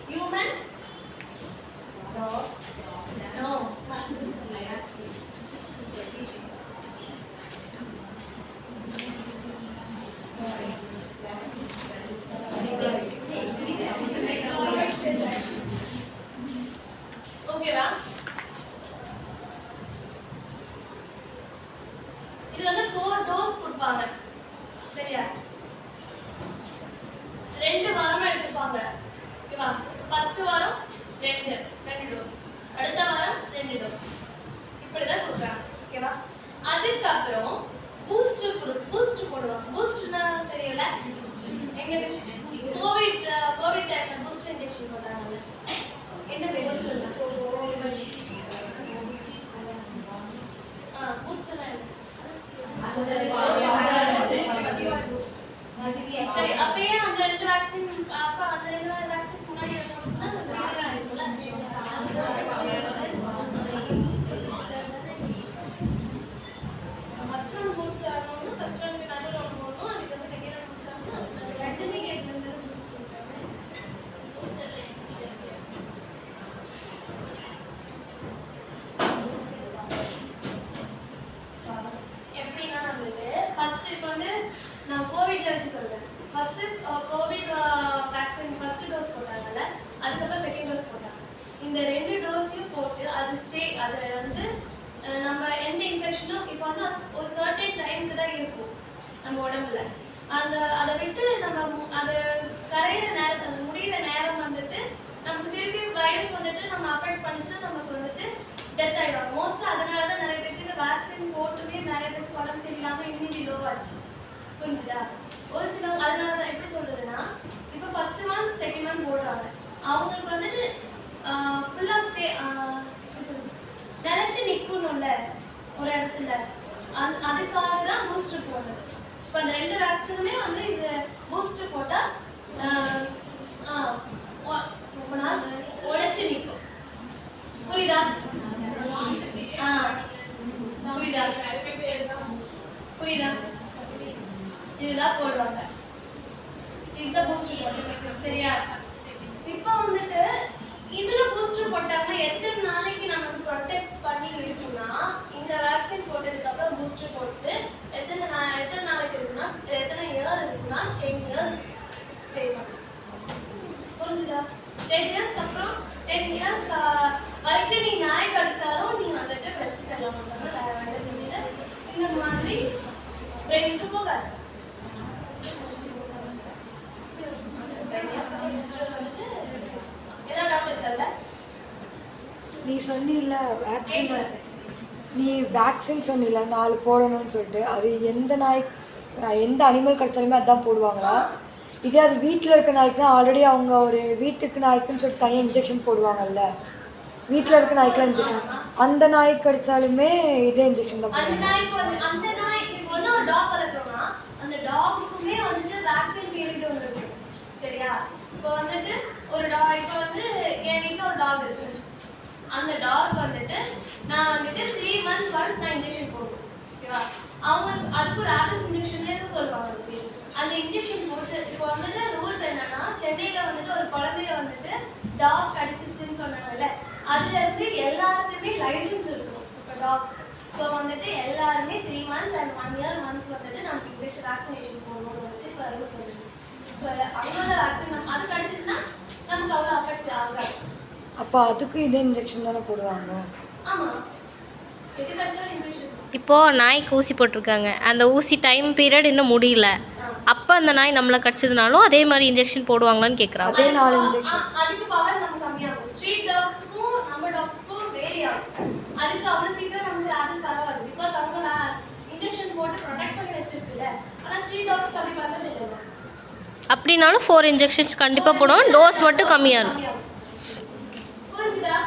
ஹியூமன் நோ ஓகேவா? இது வந்து 4 டோஸ் கொடுப்பாங்க. சரியா? நான் கோவிட்ல வச்சு சொல்றேன். First covid vaccine first dose போட்டாங்கல்ல, அதுக்கப்புறம் செகண்ட் டோஸ் போட்டாங்க. இந்த 2 டோஸையும் போட்டு அது வந்து நம்ம எந்த இன்ஃபெக்ஷனும் இப்போ வந்து ஒரு சர்டன் டைமுக்கு தான் இருக்கும் நம்ம உடம்புல. அதை விட்டு நம்ம அது கரையிற நேரம், அது முடிகிற நேரம் வந்துட்டு நமக்கு திருப்பி வைரஸ் வந்துட்டு நம்ம அஃபெக்ட் பண்ணிச்சுன்னா நமக்கு வந்துட்டு டெத் ஆகிடும். மோஸ்ட்டாக அதனால தான் நிறைய பேருக்கு வேக்சின் போட்டுமே நிறைய பேருக்கு உடம்பு சரியில்லாமல் இம்யூனிட்டி லோ ஆச்சு. புரிஞ்சுதா? ஒரு சிலவங்க அதனால தான் எப்படி சொல்றதுன்னா, இப்போ ஃபர்ஸ்ட் மந்த் செகண்ட் மந்த் போடுறாங்க, அவங்களுக்கு வந்துட்டு ஃபுல்லாக நினைச்சு நிற்கணும்ல ஒரு இடத்துல. அதுக்காக தான் பூஸ்டர் போடுறது. இப்போ அந்த 2 வேக்சினுமே வந்து இது பூஸ்டர் போட்டால் ரொம்ப நாள் உழைச்சி நிற்கும். புரியுதா? புரியுதா? புரியுதா? இதுதான் போடுவாங்க. இதுதான் பூஸ்டர் போடுறது. சரியா? இப்போ வந்துட்டு இதுல பூஸ்டர் போட்டாங்கன்னா எத்தனை நாளைக்கு நமக்கு ப்ரொடெக்ட் பண்ணி இருக்குன்னா, இந்த வேக்சின் போட்டதுக்கு அப்புறம் பூஸ்டர் போட்டு எத்தனை நாளைக்கு இருக்குன்னா, எத்தனை இயர் இருக்குன்னா 10 இயர்ஸ் ஸ்டே பண்ணும். புரிஞ்சுதா? 10 இயர்ஸ்க்கு அப்புறம் 10 இயர்ஸ் வரைக்கும் நீ நாய் கடிச்சாலும் நீ வந்துட்டு பிரச்சனை எல்லாம் பண்ணுவாங்க. வேற வேலை செஞ்சுட்டு இந்த மாதிரி விட்டு போகாது. 10 இயர்ஸ்க்கு அப்புறம் பூஸ்டர் வந்துட்டு என்ன டாக்டர் இருக்கல்ல, நீ சொன்னில்ல வேக்சின், நீ வேக்சின் சொன்னில்ல 4 போடணும்னு சொல்லிட்டு, அது எந்த அனிமல் கிடைச்சாலுமே அதான் போடுவாங்களா? இதே அது வீட்டில் இருக்க நாய்க்குனா ஆல்ரெடி அவங்க ஒரு வீட்டுக்கு நாய்க்குன்னு சொல்லிட்டு தனியாக இன்ஜெக்ஷன் போடுவாங்கல்ல, வீட்டில் இருக்க நாய்க்குலாம் இன்ஜெக்ஷன், அந்த நாய்க்கு கிடைச்சாலுமே இதே இன்ஜெக்ஷன் தான் அந்த நாய்க்கு வந்து அந்த நாய் இப்போ வந்து ஒரு டாக் வளர்க்குறோம்னா அந்த டாக்குமே வந்துட்டு வேக்சின் பீரியட் ஒன்று இருக்கு. சரியா? இப்போ வந்துட்டு ஒரு டாக், இப்போ வந்து என் வீட்டில் ஒரு டாக் இருக்கு. அந்த டாக் வந்துட்டு நான் வந்துட்டு 3 months ஒன்ஸ் நான் இன்ஜெக்ஷன் போடுவேன். ஓகேவா? அவங்களுக்கு அதுக்கு ஒரு ஆபிஸ் இன்ஜெக்ஷன் சொல்லுவாங்க. அதுக்கு அந்த இன்ஜெக்ஷன் போட்டு இப்போ வந்துட்டு ரூல்ஸ் என்னன்னா, சென்னையில் வந்துட்டு ஒரு குழந்தைய வந்துட்டு டாக் கடிச்சிச்சுன்னு சொன்னாங்கல்ல, அதுல இருந்து எல்லாருக்குமே லைசன்ஸ் இருக்கும் இப்போ டாக்ஸ்க்கு. ஸோ வந்துட்டு எல்லாருமே 3 months and 1 year ஒன்ஸ் வந்துட்டு நமக்கு இன்ஜெக்ஷன் வேக்சினேஷன் போடணும்னு வந்துட்டு இப்போ ரூல்ஸ் சொல்லுது. ஸோ அவங்களோட வேக்சின் அது கடிச்சிச்சுன்னா நமக்கு அவ்வளோ அஃபெக்ட் ஆகாது. அப்போ அதுக்கு இதே இன்ஜெக்ஷன் தானே போடுவாங்க? ஆமாம், எது கடிச்சாலும் இன்ஜெக்ஷன். இப்போது நாய்க்கு ஊசி போட்டிருக்காங்க, அந்த ஊசி டைம் பீரியட் இன்னும் முடியல, அப்போ அந்த நாய் நம்மளை கடிச்சதுனாலும் அதே மாதிரி இன்ஜெக்ஷன் போடுவாங்களான்னு கேட்குறாங்க. அதே 4 இன்ஜெக்ஷன். அதுக்கு பவர் நமக்கு கம்மியாகும். ஸ்ட்ரீட் டாக்ஸ்க்கும் நம்ம டாக்ஸ்க்கும் வேரி ஆகும். அதுக்கு அவ்வளோ சீக்கிரம் நமக்கு ரேபிஸ் பரவாது. பிகாஸ் அவங்க இன்ஜெக்ஷன் போட்டு ப்ரொடெக்ட் பண்ணி வச்சிருக்குல்ல. ஆனால் ஸ்ட்ரீட் டாக்ஸ்க்கு அப்படி பண்ணுறது இல்லை. அப்படின்னாலும் 4 இன்ஜெக்ஷன்ஸ் கண்டிப்பாக போடுவோம், டோஸ் மட்டும் கம்மியாக இருக்கும். புரிஞ்சுதா?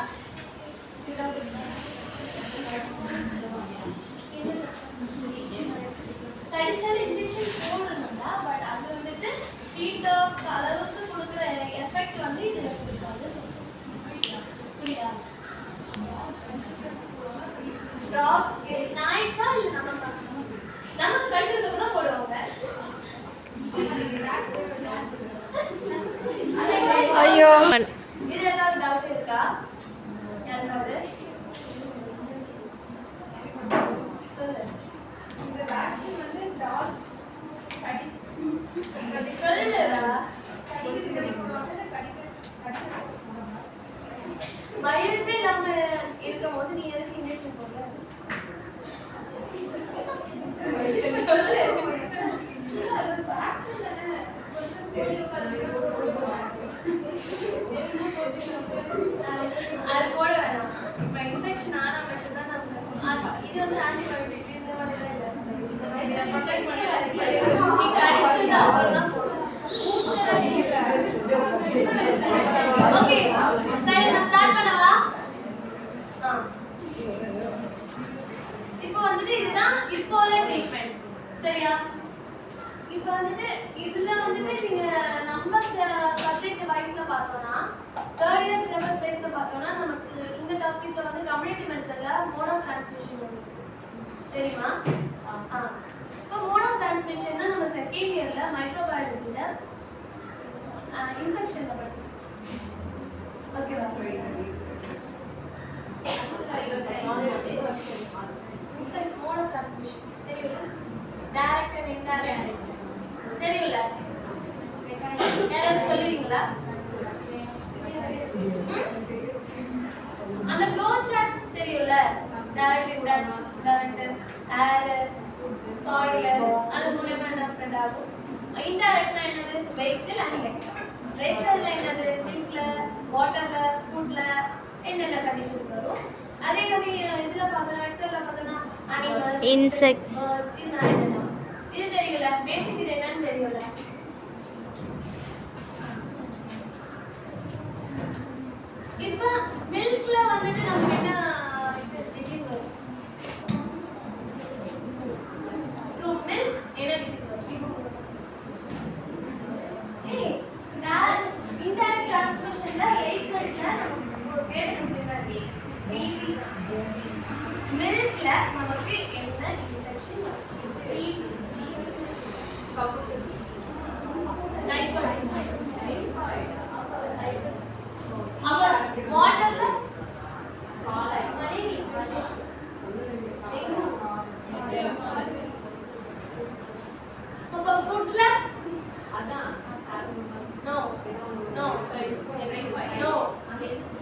கடிச்சாலும் இன்ஜெக்ஷன் போடணும்டா, பட் அது வந்துட்டு ஸ்ட்ரீட் டாக் அளவுக்கு கொடுக்குற எஃபெக்ட் வந்து இதில் கொடுக்காது சொல்லுவோம். புரியுதா? டாக் நாய்க்கா இல்லை நமக்கு கடிச்சதுக்கு தான் போடுவாங்க. ஐயோ, இதுல ஏதாவது டவுட் இருக்கா? யாராவது சொல்லு. இந்த வேக்சின் வந்து டாக் கடி சொல்லுடா. வைரஸே இல்லாம இருக்கும் போது நீ எதுக்கு இன்ஜெக்ஷன் போடுற? அது போட வேணாம். இப்ப இன்ஃபெக்ஷன் ஆனா மட்டும்தான் நம்ம இது வந்து ஆன்டிபயோட்டிக் இந்த மாதிரி இல்லை. ஓகே, சரி நான் ஸ்டார்ட் பண்ணவா? இப்போ வந்துட்டு இதுதான் இப்போல ட்ரீட்மெண்ட். சரியா? இப்போ வந்துட்டு இதுல வந்துட்டு நீங்க நம்ம சப்ஜெக்ட் வைஸ்ல பார்த்தோம்னா 3rd year சிலபஸ் வைஸ்ல பார்த்தோம்னா நமக்கு இந்த டாபிக்ல வந்து கம்யூனிட்டி மெடிசன்ல மோட் ஆஃப் டிரான்ஸ்மிஷன் வருது. தெரியுமா? இப்போ மோட் ஆஃப் டிரான்ஸ்மிஷன்னா நம்ம 2nd இயர்ல மைக்ரோபயாலஜில இன்ஃபெக்ஷன்ல படிச்சோம். ஓகேவா? மோட் ஆஃப் டிரான்ஸ்மிஷன் தெரியுமா? Direct and indirect. தெரியும்ல? யாராவது சொல்லுவீங்களா? அந்த ஃப்ளோ சார்ட் தெரியும்ல? டைரக்ட் இன்டைரக்ட் ஏர் சாயில் அது மூலமா என்ன ஸ்ப்ரெட் ஆகும். இன்டைரக்ட்னா என்னது? Vehicle and electron. வெஹிக்கிள்ல என்னது? மில்க்ல, வாட்டர்ல, ஃபுட்ல என்னென்ன கண்டிஷன்ஸ் வரும். அதே மாதிரி இதுல பார்த்தா வெக்டர்ல பார்த்தா அனிமல்ஸ், Insects. பேர்ட்ஸ் இது நிறைய. இது தெரியும்ல? பேசிக் இது என்னன்னு தெரியும்ல? இப்போ மில்க்ல வந்துட்டு நமக்கு என்ன டிசீஸ் வரும்? ஃப்ரூட் மில்க் என்ன டிசீஸ் வரும்? ஏய் இன்டைரக்ட் டிரான்ஸ்மிஷன்ல 8 செல்ல நமக்கு ஒரு பேர் சொல்றாங்க. மில்க்ல நமக்கு என்ன இன்ஃபெக்ஷன் வரும்? அப்புறம் வாட்டர்ல அப்ப ஃபுட்ல no no no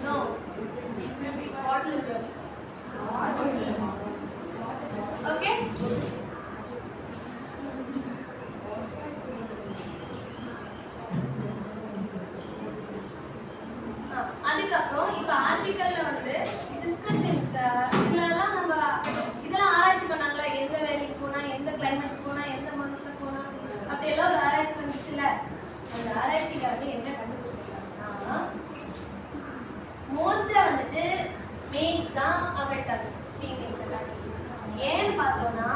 no water is okay. அதுக்கப்புறம் இப்போ ஆர்டிக்கல்ல வந்து டிஸ்கஷன்ஸ் இதெல்லாம் நம்ம இதெல்லாம் ஆராய்ச்சி பண்ணாங்களா? எந்த வேலைக்கு போனா, எந்த கிளைமேட் போனா, எந்த மந்த்ல போனா அப்படி எல்லாம் ஒரு ஆராய்ச்சி வந்துச்சுல. அந்த ஆராய்ச்சியில வந்து என்ன கண்டுபிடிச்சிருக்காங்கன்னா மோஸ்டா வந்துட்டு மேல்ஸ் தான் அஃபெக்ட் ஆகுது ஃபீமேல்ஸ் எல்லாம். ஏன்னு பார்த்தோம்னா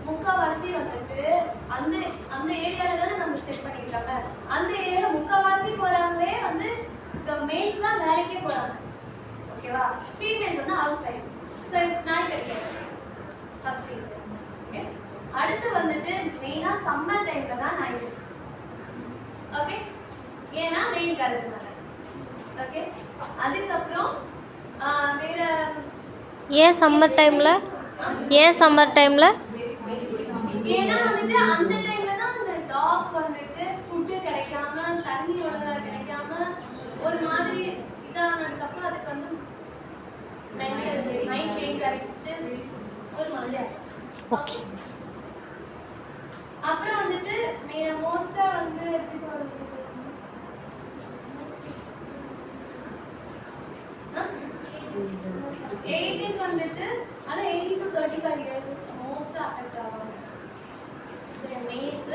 முக்காவாசி வந்துட்டு அந்த அந்த ஏரியால தானே நம்ம செக் பண்ணிருக்காங்க. அந்த ஏரியால முக்காவாசி போறாங்களே வந்து மேல்ஸ் தான் வேலைக்கே போறாங்க. ஓகேவா? ஃபீமேல்ஸ் வந்து ஹவுஸ் வைஃப்ஸ். சோ நான் கேட்கிறேன் ஃபர்ஸ்ட் ரீசன். ஓகே. அடுத்து வந்துட்டு மெயினா சம்மர் டைம்ல தான் நான் இது. ஓகே. ஏன்னா வெயில் காலத்துனால. ஓகே. அதுக்கப்புறம் வேற ஏன் சம்மர் டைமில்? ஏன் சம்மர் டைமில்? ஏன்னா வந்துட்டு அந்த டைம்ல தான் அந்த டாக் வந்துட்டு ஃபுட்டு கிடைக்காம, தண்ணி ஒழுங்கா கிடைக்காம ஒரு மாதிரி இதானதுக்கு அப்புறம் அதுக்கு வந்து மைண்ட் சேஞ்ச் ஆகிட்டு ஒரு மாதிரி. ஓகே. அப்புறம் வந்துட்டு மோஸ்டா வந்து எப்படி சொல்றது, 80s வந்துட்டு அது 80 to 35 years மோஸ்டா அஃபெக்ட் ஆகும். சரி மேல்ஸ்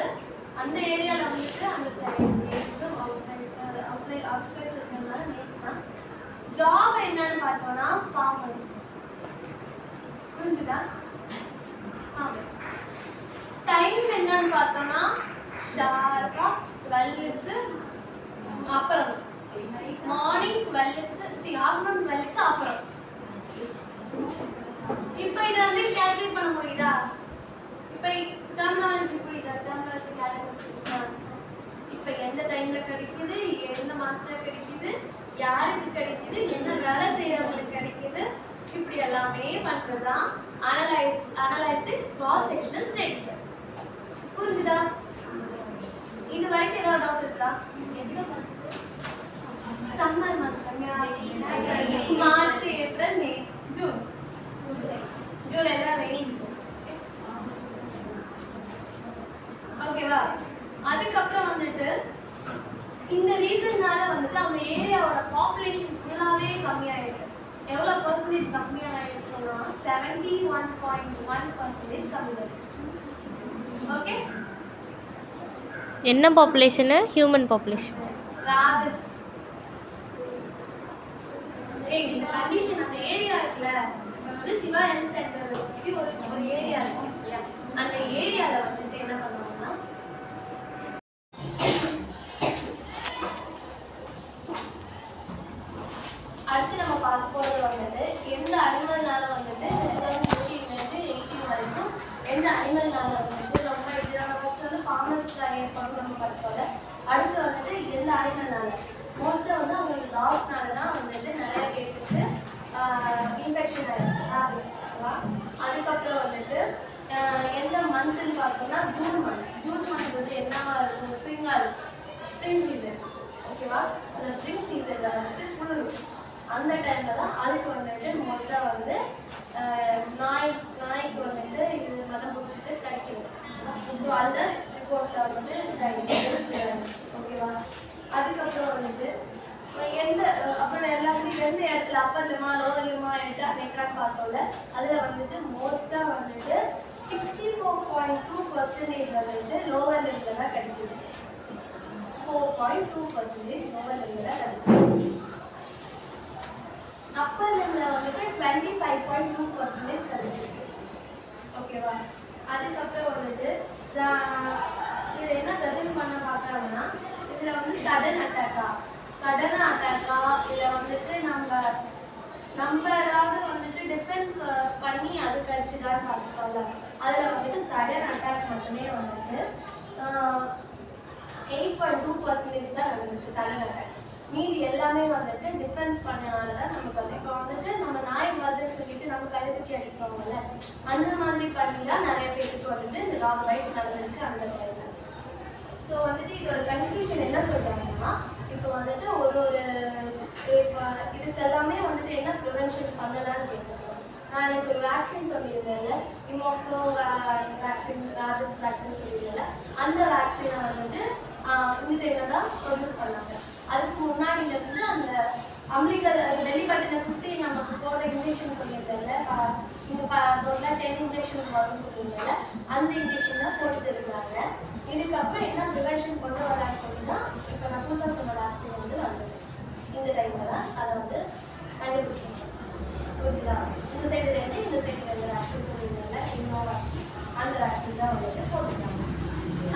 அந்த ஏரியால வந்துட்டு அந்த மேல்ஸ் ஹவுஸ் வைஃப் இருக்கறனால மேல்ஸ் தான். ஜாப் என்னன்னு பார்த்தோம்னா ஃபார்மர்ஸ். புரிஞ்சுதா? ஃபார்மர்ஸ். டைம் என்னன்னு பார்த்தோம்னா ஷார்ப்பா 12க்கு அப்புறம் மார்னிங் 12க்கு ஆஃப்டர்நூன் 12க்கு அப்புறம். இப்போ இத வந்து கால்குலேட் பண்ண முடியுதா? இப்போ டெர்மினாலஜி புரியுதா? Terminology calculation. இப்போ எந்த டைம்ல கிடைக்குது, எந்த மாசத்துல கிடைக்குது, யாருக்கு கிடைக்குது, என்ன வேலை செய்யறவங்களுக்கு கிடைக்குது, இப்படி எல்லாமே பண்றதுதான் அனலைசிஸ் கிராஸ் செக்ஷனல் ஸ்டேட்மென்ட். புரிஞ்சுதா? இது வரைக்கும் ஏதாவது டவுட் இருக்கா? எந்த month? Summer month. March, April, May, June, July எல்லாம் ரெய்னி சீசன். ஓகேவா? அதுக்கப்புறம் வந்துட்டு இந்த ரீசன்னால வந்துட்டு அந்த ஏரியாவோட பாப்புலேஷன் ஃபுல்லாவே கம்மியாயிருக்கு. எவ்வளவு பர்சன்டேஜ் கம்மியாயிருக்குன்னா 71.1% கம்மியாயிருக்கு. ஓகே. என்ன பாப்புலேஷனு? Human population. ராபிஸ். இந்த கண்டிஷன் அந்த ஏரியா இருக்குல்ல, வந்து சிவா ஹெல்த் சென்டர்ல சுத்தி ஒரு ஏரியா இருக்கும் இல்லையா, அந்த ஏரியால வந்துட்டு என்ன பண்ணுவாங்கன்னா அடுத்து நம்ம பார்க்க போறது வந்துட்டு எந்த அனிமல்னால வந்துட்டு 2015 வரைக்கும் எந்த அனிமல்னால வந்துட்டு ரொம்ப இதுல ஃபர்ஸ்ட் வந்து ஃபார்மர்ஸ் ஏற்பாடு நம்ம படிச்சோம்ல. அடுத்து வந்துட்டு எந்த அனிமல்னால மோஸ்டா வந்து அவங்க டாக்ஸ்னால தான் வந்துட்டு நிறைய பேருக்கு இன்ஃபெக்ஷன் ஆயிருக்கு. அதுக்கப்புறம் வந்துட்டு எந்த மந்த்னு பார்த்தோம்னா ஜூன் மந்த். ஜூன் மந்த் வந்து என்ன ரிப்போர்ட்டில் வந்து ஓகேவா. அதுக்கப்புறம் வந்துட்டு எந்த அப்புறம் எல்லாத்துலையும் எந்த இடத்துல அப்பர் லிமா லோவர் லிமா எடுத்து நெக்ரான் பார்த்தோம்ல, அதில் வந்துட்டு மோஸ்ட்டாக வந்துட்டு 64.2% வந்துட்டு லோவர் லிம்பில் தான் கிடைச்சிது. 4.2% லோவர் லிம்பில் தான் கிடைச்சிது. அப்பர் லிம்பில் வந்துட்டு 25.2% கிடைச்சிருக்கு. ஓகேவா. அதுக்கப்புறம் வந்துட்டு இது என்ன ப்ரெசென்ட் பண்ண பார்க்குறாங்கன்னா, இதில் வந்து சடனாக அட்டாக்கா இல்லை வந்துட்டு நம்ம ஏதாவது வந்துட்டு டிஃபென்ஸ் பண்ணி அது கழிச்சுதான்னு பார்த்துக்கோங்க. அதில் வந்துட்டு சடன் அட்டாக் மட்டுமே வந்துட்டு 8.2% தான் நடந்திருக்கு சடன் அட்டாக். மீதி எல்லாமே வந்துட்டு டிஃபென்ஸ் பண்ணனால தான் நமக்கு வந்து இப்போ வந்துட்டு நம்ம நாய் வருதுன்னு சொல்லிட்டு நம்ம கைதுக்கு அடிப்போம்ல, அந்த மாதிரி பண்ணி தான் நிறைய பேருக்கு வந்துட்டு இந்த டாக் பைட்ஸ் நடந்திருக்கு அந்த டைம்ல. ஸோ வந்துட்டு இதோட கன்க்ளூஷன் என்ன சொல்கிறாங்கன்னா, இப்போ வந்துட்டு ஒரு இப்போ இதுக்கு எல்லாமே வந்துட்டு என்ன ப்ரிவென்ஷன் பண்ணலான்னு கேட்குறோம். நான் எனக்கு ஒரு வேக்சின் சொல்லியிருந்தேன்ல, இமோக்ஸோ வேக்சின், ராபிஸ் வேக்சின் சொல்லியிருந்தேன்ல, அந்த வேக்சினை வந்துட்டு இந்த டைமில் தான் ப்ரொடியூஸ் பண்ணாங்க. அதுக்கு முன்னாடி இருந்து அந்த அம்பிளிக்கல் வெளிப்பட்டினை சுற்றி நமக்கு போடுற இன்ஜெக்ஷன் சொல்லியிருந்தேன்ல, இந்த 10 இன்ஜெக்ஷன்ஸ் வரும்னு சொல்லியிருந்தேன்ல, அந்த இன்ஜெக்ஷன் தான் போட்டுட்டு இருந்தாங்க. இதுக்கப்புறம் என்ன ப்ரிவென்ஷன் கொண்டு வரான்னு சொல்லினா, இப்போ நான் புதுசாக சொன்ன வேக்சின் வந்து வந்தது இந்த டைமில் தான் அதை வந்து கண்டுபிடிச்சிங்க. புரியுதா. இந்த சைடுலேருந்து இந்த சைடு ரெண்டு வேக்சின் சொல்லியிருந்தாங்க, இன்னோ வேக்சின், அந்த வேக்சின் தான் வந்துட்டு போட்டுருக்காங்க.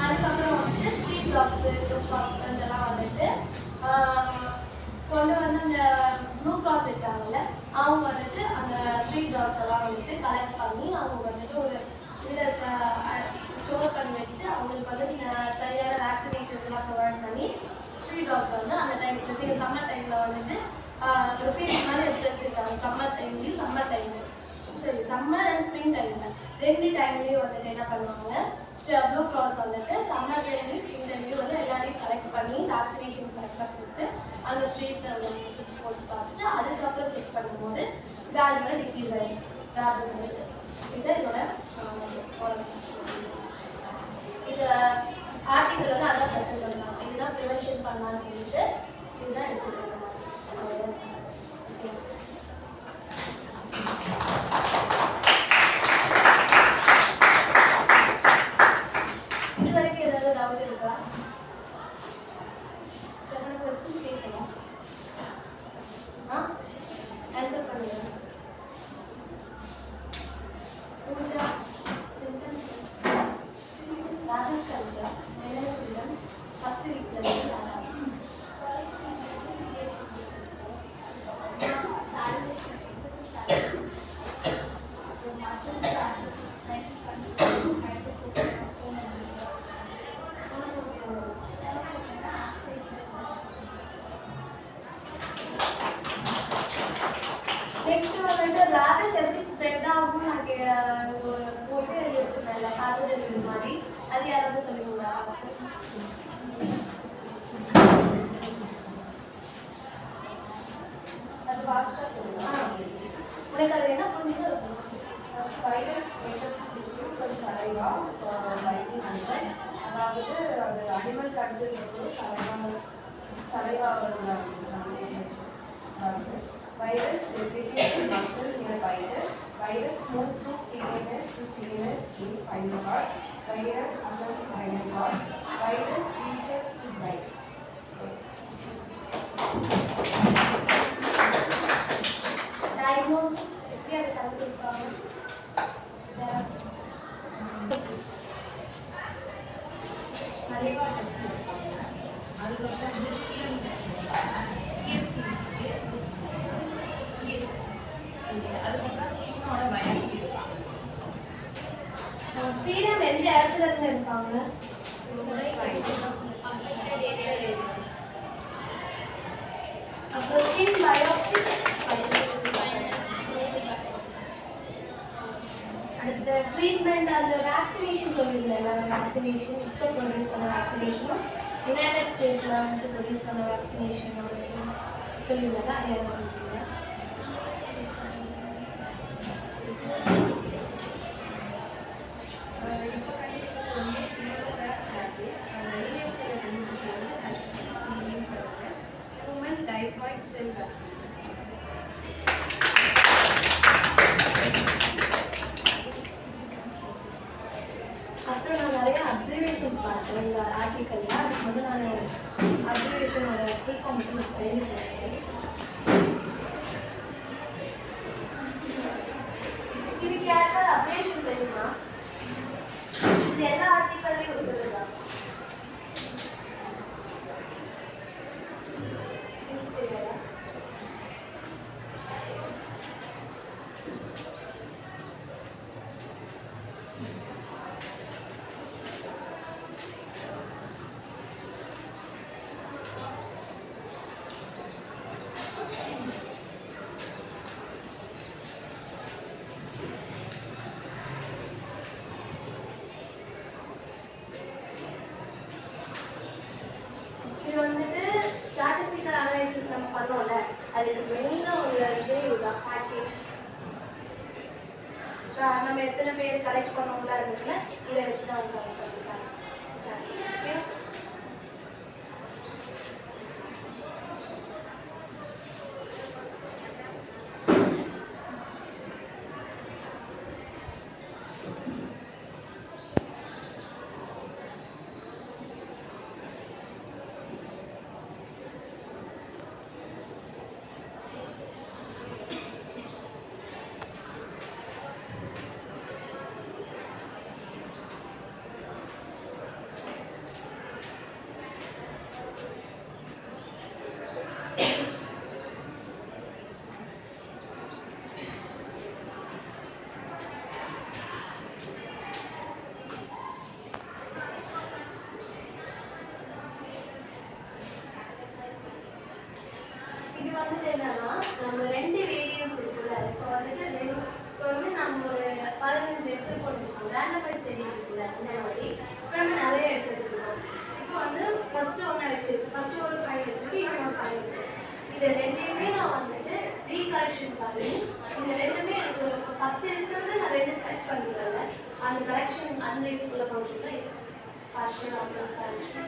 அதுக்கப்புறம் வந்துட்டு ஸ்ட்ரீட் டாக்ஸு இதெல்லாம் வந்துட்டு கொண்டு வந்து அந்த ப்ளூ கிராஸ் இருக்காங்கல்ல, அவங்க வந்துட்டு அந்த ஸ்ட்ரீட் டாக்ஸ் எல்லாம் வந்துட்டு கலெக்ட் பண்ணி அவங்க வந்துட்டு ஒரு இதில் ஸ்டோர் பண்ணி வச்சு அவங்களுக்கு வந்துட்டு சரியான வேக்சினேஷன்ஸ்லாம் ப்ரொவைட் பண்ணி ஸ்ட்ரீட் டாக்ஸ் வந்து அந்த டைம் சம்மர் டைமில் வந்துட்டு ஒரு பீரியட் மாதிரி எடுத்து வச்சுருக்காங்க. சம்மர் அண்ட் ஸ்ப்ரிங் டைமில் ரெண்டு டைம்லேயும் வந்துட்டு என்ன பண்ணுவாங்க, ப்ளூ கிராஸ் வந்துட்டு சம்மர் டைம்லேயும் ஸ்ப்ரிங் டைம்லேயும் வந்து எல்லாரையும் கலெக்ட் பண்ணி வேக்சினேஷன் கரெக்டாக கொடுத்து அந்த ஸ்ட்ரீட்டில் போட்டு பார்த்துட்டு அதுக்கப்புறம் செக் பண்ணும்போது வேல்யூ டிக்ரீஸ் ஆகிடும் ராபிஸ் வந்துட்டு. இதை இதோட இது ஆர்டிக்கல் வந்து அதான் ப்ரெசென்ட் பண்ணலாம். இதுதான் ப்ரிவென்ஷன் பண்ணலாம்னு சொல்லிட்டு இதுதான் எடுத்துக்கலாம். இது வரைக்கும் ஏதாவது டவுட் இருக்கா? சில கொஸ்டின்ஸ் கேட்கலாம். ஆன்சர் பண்ணுங்க. பூஜா சிம்டம்ஸ் ராபிஸ் கல்ச்சர் என்னென்ன சிம்டம்ஸ் ஃபர்ஸ்ட் வீக்ல இருந்து ஸ்டார்ட் ஆகும். நெக்ஸ்ட் வந்துட்டு ராபிஸ் எப்படி ஸ்ப்ரெட் ஆகும் நான் ஒரு போட்டு எழுதி வச்சிருந்தேன்ல பேத்தோஜெனிசிஸ் மாதிரி, அது யாராவது சொல்லுவீங்களா? அது வாட்ஸ்அப் உனக்கு அது என்ன புரிஞ்சுது அதை சொல்லுங்க. வைரஸ் சலைவா பைட்டிங் அனிமல், அதாவது அது அனிமல் கடிச்சிருக்கிறது saliva virus replicates muscle in a biter. Virus moves through CNS to CNS in spinal cord. Virus affects spinal cord. Virus reaches to brain. Diagnosis எப்படி அதை கண்டுபிடிப்பாங்க? சலைவா டெஸ்ட் எடுப்பாங்க. அதுக்கப்புறம் அதுக்கப்புறம் சீனோட biopsy எடுப்பாங்க. சீரம் எந்த இடத்துல இருந்து எடுப்பாங்க? அப்புறம் ஸ்கின் பயாப்சி, அடுத்த ட்ரீட்மெண்ட், அந்த வேக்சினேஷன் சொல்லியிருந்தேன். வேக்சினேஷன் இப்போ ப்ரொடியூஸ் பண்ண வேக்சினேஷனும் யுனைடெட் ஸ்டேட்டில் வந்துட்டு ப்ரொடியூஸ் பண்ண வேக்சினேஷனும் சொல்லியிருந்தேன். அது என்ன சொல்லியிருந்தேன்? இப்போ கண்டிப்பாக வந்து செல் பேக்ஸ். அப்புறம் நான் நிறைய அப்ரிவேஷன்ஸ் பார்த்தேன் இந்த ஆர்டிக்கலில். அதுக்கு வந்து நான் அப்ரிவேஷனோட ஃபுல் ஃபார்ம் மட்டும் எழுதிக்கிறேன். இதுக்கு யாருக்காவது அப்ரிவேஷன் தெரியுமா? இது எல்லா ஆர்டிக்கல்லையும் இருக்கிறது தான். தெரியாதா? இது வந்துட்டு ஸ்டாட்டிஸ்டிக்கல் அனலைசிஸ் நம்ம பண்ணோம்ல, அதுக்கு மெயினாக ஒரு இதே இதுதான் பேக்கேஜ். நம்ம எத்தனை பேர் கலெக்ட் பண்ணோம்ல அதுல இதை வச்சு தான் அவங்க கலெக்ட் பண்ணி ஸ்டாட்டிஸ்டிக்ஸ். இது வந்துட்டு என்னன்னா நம்ம 2 வேரியன்ஸ் இருக்குல்ல. இப்போ வந்து நம்ம ஒரு 15 எடுத்துருக்கோம்னு வச்சுக்கோங்க. ரேண்டமைஸ் ஸ்டடி இருக்குல்ல இந்த மாதிரி. இப்போ நம்ம நிறைய எடுத்து வச்சிருக்கோம். இப்போ வந்து ஃபர்ஸ்ட் ஒன்று வச்சிருக்கு, ஃபர்ஸ்ட் ஒரு 5 வச்சிருக்கு, இப்போ ஒரு 5 வச்சிருக்கு. இது ரெண்டையுமே நான் வந்துட்டு ரீகரெக்ஷன் பண்ணி இந்த ரெண்டுமே எனக்கு 10 இருக்கிறது நான் 2 செலக்ட் பண்ணிடுறேன்ல, அந்த செலெக்ஷன் அந்த இதுக்குள்ள ஃபங்க்ஷன் தான் இது பார்ஷியல் ஆப்டிமல் கரெக்ஷன்.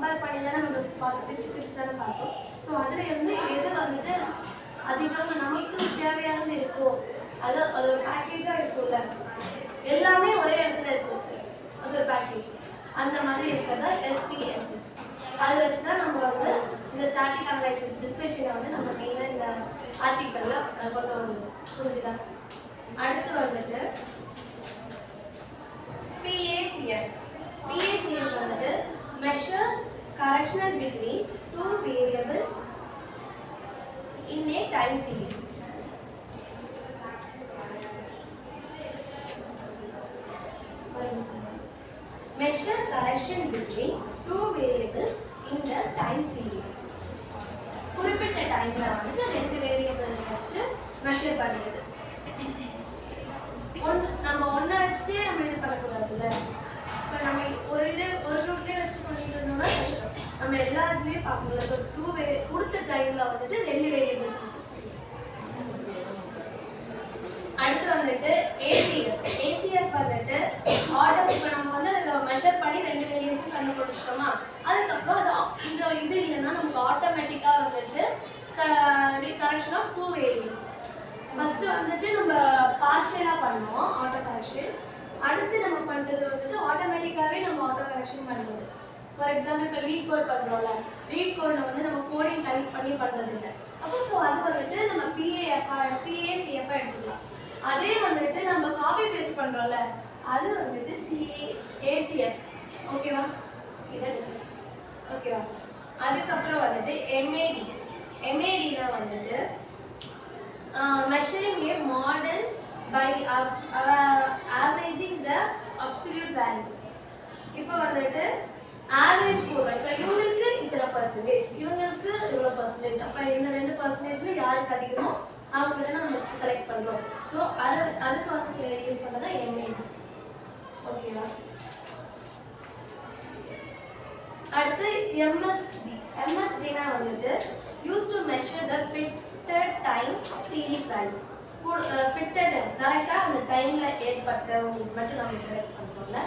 கம்பேர் பண்ணி தானே நம்ம பார்த்து பிரிச்சு தானே பார்த்தோம். ஸோ அதில் வந்து எது வந்துட்டு அதிகமாக நமக்கு தேவையானது இருக்கோ அது ஒரு பேக்கேஜாக இருக்கும்ல, எல்லாமே ஒரே இடத்துல இருக்கும், அது ஒரு பேக்கேஜ். அந்த மாதிரி இருக்கிறதா SPSS. அதை வச்சு தான் நம்ம வந்து இந்த ஸ்டாட்டிக் அனலைசிஸ் டிஸ்கஷனை வந்து நம்ம மெயினாக இந்த ஆர்டிக்கலில் கொண்டு வரணும். புரிஞ்சுதா? அடுத்து வந்துட்டு PACF. PACF வந்துட்டு measure correctional between 2 variable in a time series. Measure correction between 2 variables in the time series. குறிப்பிட்ட டைம்ல வந்து 2 வேரியபிள் வச்சு மெஷர் பண்ணுறது. நம்ம ஒன்றை வச்சுட்டே நம்ம இது பண்ணக்கூடாதுல்ல. இப்போ நம்ம ஒரு ரூட்லேயே வச்சு பண்ணிட்டு இருந்தோம்னா நம்ம எல்லா இதுலேயும் பார்க்கணும். ஸோ 2 கொடுத்த டைம்ல வந்துட்டு 2 வேரியபிள்ஸ் வச்சு. அடுத்து வந்துட்டு ACF வந்துட்டு ஆர்டர். இப்போ நம்ம வந்து அதில் மெஷர் பண்ணி 2 வேரியபிள்ஸும் கண்டுபிடிச்சிட்டோமா, அதுக்கப்புறம் அது இது இல்லைன்னா நமக்கு ஆட்டோமேட்டிக்காக வந்துட்டு கரெக்ஷன் ஆஃப் 2 வேரியபிள்ஸ். ஃபர்ஸ்ட் வந்துட்டு நம்ம பார்ஷியலாக பண்ணோம் ஆட்டோ கரெக்ஷன். அடுத்து நம்ம பண்ணுறது வந்துட்டு ஆட்டோமேட்டிக்காகவே நம்ம ஆட்டோ கரெக்ஷன் பண்ணுறது. ஃபார் எக்ஸாம்பிள் இப்போ லீட் கோட் பண்ணுறோம்ல, லீட் கோடில் வந்து நம்ம கோடிங் டைப் பண்ணி பண்ணுறது இல்லை. அப்போ ஸோ அது வந்துட்டு நம்ம PACF எடுத்துக்கலாம். அதே வந்துட்டு நம்ம காப்பி பேஸ்ட் பண்ணுறோம்ல, அது வந்துட்டு ACF. ஓகேவா? இதான் டிஃபரன்ஸ். ஓகேவா? அதுக்கப்புறம் வந்துட்டு MADனா வந்துட்டு measuring a model by averaging the absolute value. இப்போ வந்துட்டு ஆவரேஜ் போடுறோம். இப்போ இவங்களுக்கு இத்தனை பர்சன்டேஜ், இவங்களுக்கு இவ்வளோ பர்சன்டேஜ். அப்போ இந்த 2% யாருக்கு அதிகமோ அவங்க தான் நம்ம செலக்ட் பண்ணுறோம். ஸோ அதுக்கு வந்து யூஸ் பண்ணுறது தான் MAD. ஓகேவா? அடுத்து MSDனா வந்துட்டு use to measure the fitted time series value. Fitted time கரெக்டாக அந்த டைமில் ஏற்பட்டவங்களுக்கு மட்டும் நம்ம செலக்ட் பண்ணுறோம்ல,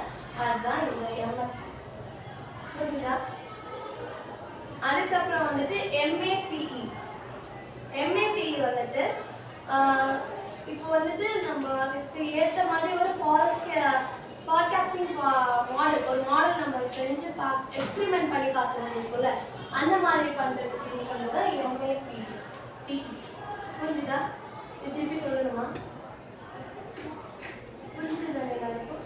அதுதான் இந்த MSD. புரிஞ்சுதா? அதுக்கப்புறம் வந்துட்டு MAPE வந்துட்டு இப்போ வந்துட்டு நம்ம அதுக்கு ஏற்ற மாதிரி ஒரு ஃபார்காஸ்டிங் மாடல், ஒரு மாடல் நம்ம செஞ்சு எக்ஸ்பிரிமெண்ட் பண்ணி பார்க்குறது இருக்குல்ல, அந்த மாதிரி பண்ணுறதுக்கு யூஸ் பண்ணுறது தான் MAPE. புரிஞ்சுதா? இது திருப்பி சொல்லணுமா? புரிஞ்சுது தானே எல்லாருக்கும்?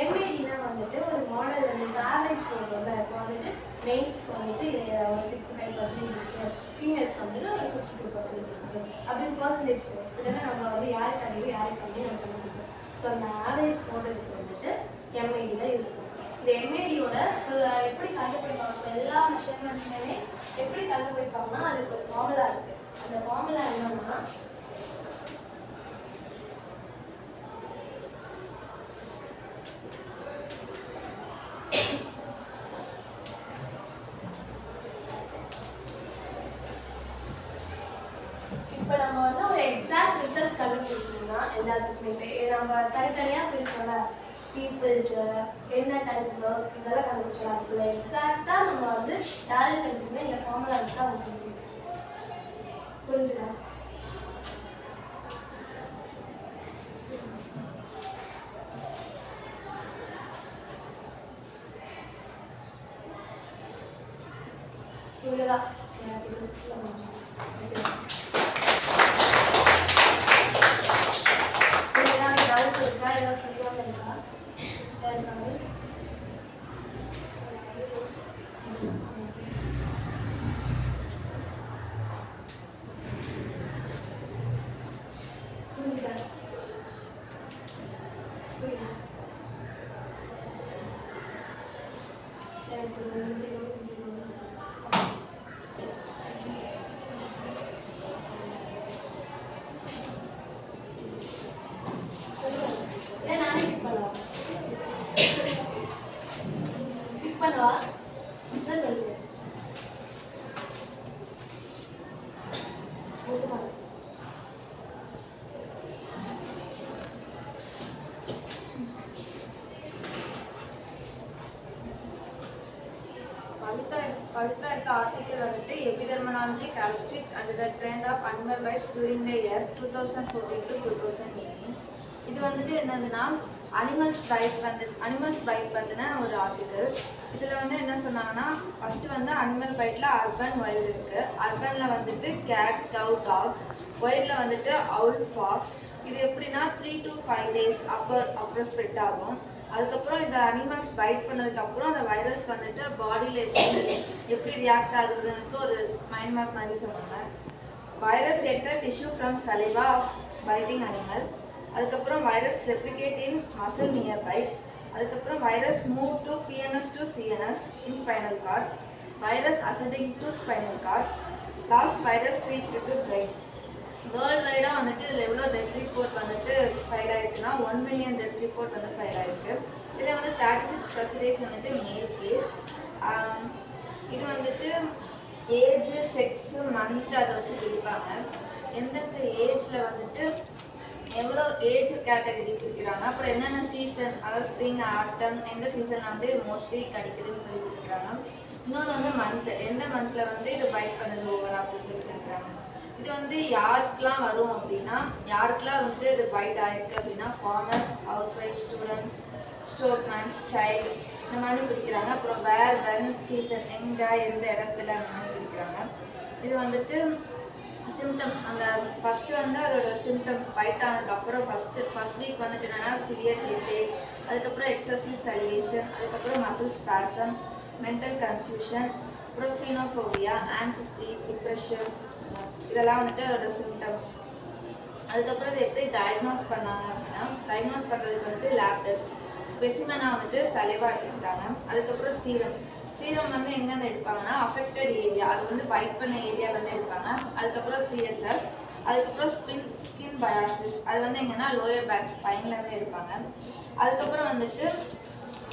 MADனா வந்துட்டு ஒரு மாடல் வந்து ஆவரேஜ் போடுறோம்ல. இப்போ வந்துட்டு மெயின்ஸ்க்கு வந்துட்டு ஒரு 65% இருக்குது, ஃபீமேல்ஸ்க்கு வந்துட்டு ஒரு 52% இருக்குது அப்படின்னு பர்சன்டேஜ் போடும். இதெல்லாம் நம்ம வந்து யாருக்கு அதிகம் யாருக்கு கம்மி நம்ம கண்டுபிடிப்போம். ஸோ அந்த ஆவரேஜ் போடுறதுக்கு வந்துட்டு MAD தான் யூஸ் பண்ணுவோம். இந்த MADயோட எப்படி கண்டுபிடிப்பாங்க, எல்லா மெஷர்மெண்ட்ஸுமே எப்படி கண்டுபிடிப்பாங்கன்னா அதுக்கு ஒரு ஃபார்முலா இருக்குது. அந்த ஃபார்முலா என்னன்னா இப்போ நம்ம வந்து ஒரு எக்ஸாக்ட் ரிசல்ட் கண்டுபிடிக்கணும்னா எல்லாத்துக்குமே இப்போ நம்ம தனித்தனியாக பிரிச்சோம்ல, பீப்புள்ஸு என்ன டைப் ஒர்க் இதெல்லாம் கண்டுபிடிச்சலாம். இப்போ எக்ஸாக்டாக நம்ம வந்து டேலண்ட் கண்டுபிடிக்கணும், இந்த ஃபார்முலா வச்சு தான் கண்டுபிடிக்கணும். புரிஞ்சுதா? இவ்வளோதான். பண்ணுவா என்ன சொல்லுவேன் பவித்ரா எடுத்த ஆர்டிக்கல் வந்துட்டு epidemiology characteristics and the trend of animal bites during the year 2014 to 2018. இது வந்துட்டு என்னதுன்னா அனிமல்ஸ் பைட் பற்றின ஒரு ஆர்டிக்கல். இதில் வந்து என்ன சொன்னாங்கன்னா ஃபஸ்ட்டு வந்து அனிமல் பைட்டில் அர்பன் வைல்டு இருக்குது. அர்பனில் வந்துட்டு கேட், கவ், டாக். வைல்டில் வந்துட்டு அவுல், ஃபாக்ஸ். இது எப்படின்னா 3 to 5 days அப்புறம் ஸ்ப்ரெட் ஆகும். அதுக்கப்புறம் இந்த அனிமல்ஸ் பைட் பண்ணதுக்கப்புறம் அந்த வைரஸ் வந்துட்டு பாடியில் எப்படி ரியாக்ட் ஆகுதுன்னு ஒரு மைண்ட் மேப் மாதிரி சொன்னாங்க. Virus enter tissue from saliva of biting animal. அதுக்கப்புறம் virus replicate in muscle near by. அதுக்கப்புறம் virus move to PNS to CNS in spinal cord. Virus ascending to spinal cord. Last virus reach to brain. World வைடாக வந்துட்டு இதில் எவ்வளோ death report வந்துட்டு file ஆயிருக்குன்னா 1 million death report வந்து file ஆயிருக்கு. இதில் வந்து 36% வந்துட்டு மேல் கேஸ். இது வந்துட்டு ஏஜ், செக்ஸு, மந்த் அதை வச்சு பிரிப்பாங்க. எந்தெந்த ஏஜில் வந்துட்டு எவ்வளோ ஏஜ் கேட்டகரி பிரிக்கிறாங்க, அப்புறம் என்னென்ன சீசன், அதாவது ஸ்ப்ரிங், ஆட்டம், எந்த சீசனில் வந்து இது மோஸ்ட்லி கிடைக்குதுன்னு சொல்லி கொடுக்குறாங்க. இன்னொன்று வந்து மந்த்து, எந்த மந்தில் வந்து இது பைட் பண்ணுது ஓவராக அப்படி சொல்லி கொடுக்குறாங்க. இது வந்து யாருக்கெல்லாம் வரும் அப்படின்னா, யாருக்கெல்லாம் வந்து இது பைட் ஆயிருக்கு அப்படின்னா ஃபார்மர்ஸ், ஹவுஸ் ஒய்ஃப், ஸ்டூடெண்ட்ஸ், ஸ்ட்ரோக்மேன்ஸ், சைல்டு இந்த மாதிரி பிரிக்கிறாங்க. அப்புறம் வேர், வென், சீசன், எங்கே, எந்த இடத்துல அந்த மாதிரி பிரிக்கிறாங்க. இது வந்துட்டு சிம்டம்ஸ், அந்த ஃபஸ்ட்டு வந்து அதோட சிம்டம்ஸ் பைட் ஆனதுக்கப்புறம் ஃபஸ்ட் வீக் வந்துட்டு என்னென்னா சிவியர் ஹெட்டேக், அதுக்கப்புறம் எக்ஸசிவ் சலிவேஷன், அதுக்கப்புறம் மசில் ஸ்பாசம், மென்டல் கன்ஃபியூஷன், அப்புறம் ஃபீனோஃபோபியா, ஆன்சிஸ்டி, டிப்ரெஷன், இதெல்லாம் வந்துட்டு அதோட சிம்டம்ஸ். அதுக்கப்புறம் இது எப்படி டயக்னோஸ் பண்ணாங்க அப்படின்னா, டயக்னோஸ் பண்ணுறதுக்கு வந்துட்டு லேப் டெஸ்ட், ஸ்பெசிமனாக வந்துட்டு சலைவா எடுத்துக்கிட்டாங்க. அதுக்கப்புறம் சீரம் வந்து எங்கேருந்து எடுப்பாங்கன்னா அஃபெக்டட் ஏரியா, அது வந்து பைட் பண்ண ஏரியாவிலேருந்து எடுப்பாங்க. அதுக்கப்புறம் சிஎஸ்எஃப், அதுக்கப்புறம் ஸ்கின் பயாசிஸ், அது வந்து எங்கன்னா லோயர் பேக் ஸ்பைன்லேருந்து எடுப்பாங்க. அதுக்கப்புறம் வந்துட்டு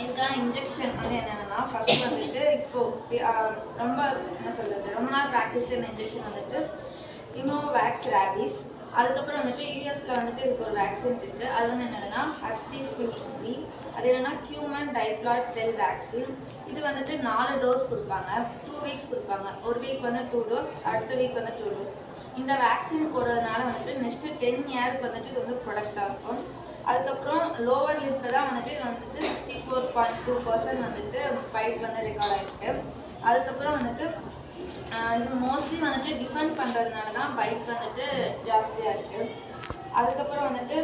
இதுக்கான இன்ஜெக்ஷன் வந்து என்னென்னா, ஃபஸ்ட்டு வந்துட்டு இப்போது ரொம்ப ரொம்ப நாள் ப்ராக்டிஸில் இந்த இன்ஜெக்ஷன் வந்துட்டு இம்னோவேக்ஸ் ரேபிஸ். அதுக்கப்புறம் வந்துட்டு யூஎஸில் வந்துட்டு இதுக்கு ஒரு வேக்சின் இருக்குது. அது வந்து என்னதுன்னா HDCV, அது என்னென்னா ஹியூமன் டைப்ளாய்ட் செல் வேக்சின். இது வந்துட்டு 4 டோஸ் கொடுப்பாங்க, 2 weeks கொடுப்பாங்க. ஒரு வீக் வந்து 2 டோஸ், அடுத்த வீக் வந்து 2 டோஸ். இந்த வேக்சின் போடுறதுனால வந்துட்டு நெக்ஸ்ட்டு 10 இயருக்கு வந்துட்டு இது வந்து ப்ரொடக்டாக இருக்கும். அதுக்கப்புறம் லோவர் லிப்பில் தான் வந்துட்டு இது வந்துட்டு 64.2% வந்துட்டு பைட் வந்து ரெக்கார்ட் ஆகிருக்கு. அதுக்கப்புறம் வந்துட்டு இது மோஸ்ட்லி வந்துட்டு டிஃபெண்ட் பண்ணுறதுனால தான் பைட் வந்துட்டு ஜாஸ்தியாக இருக்குது. அதுக்கப்புறம் வந்துட்டு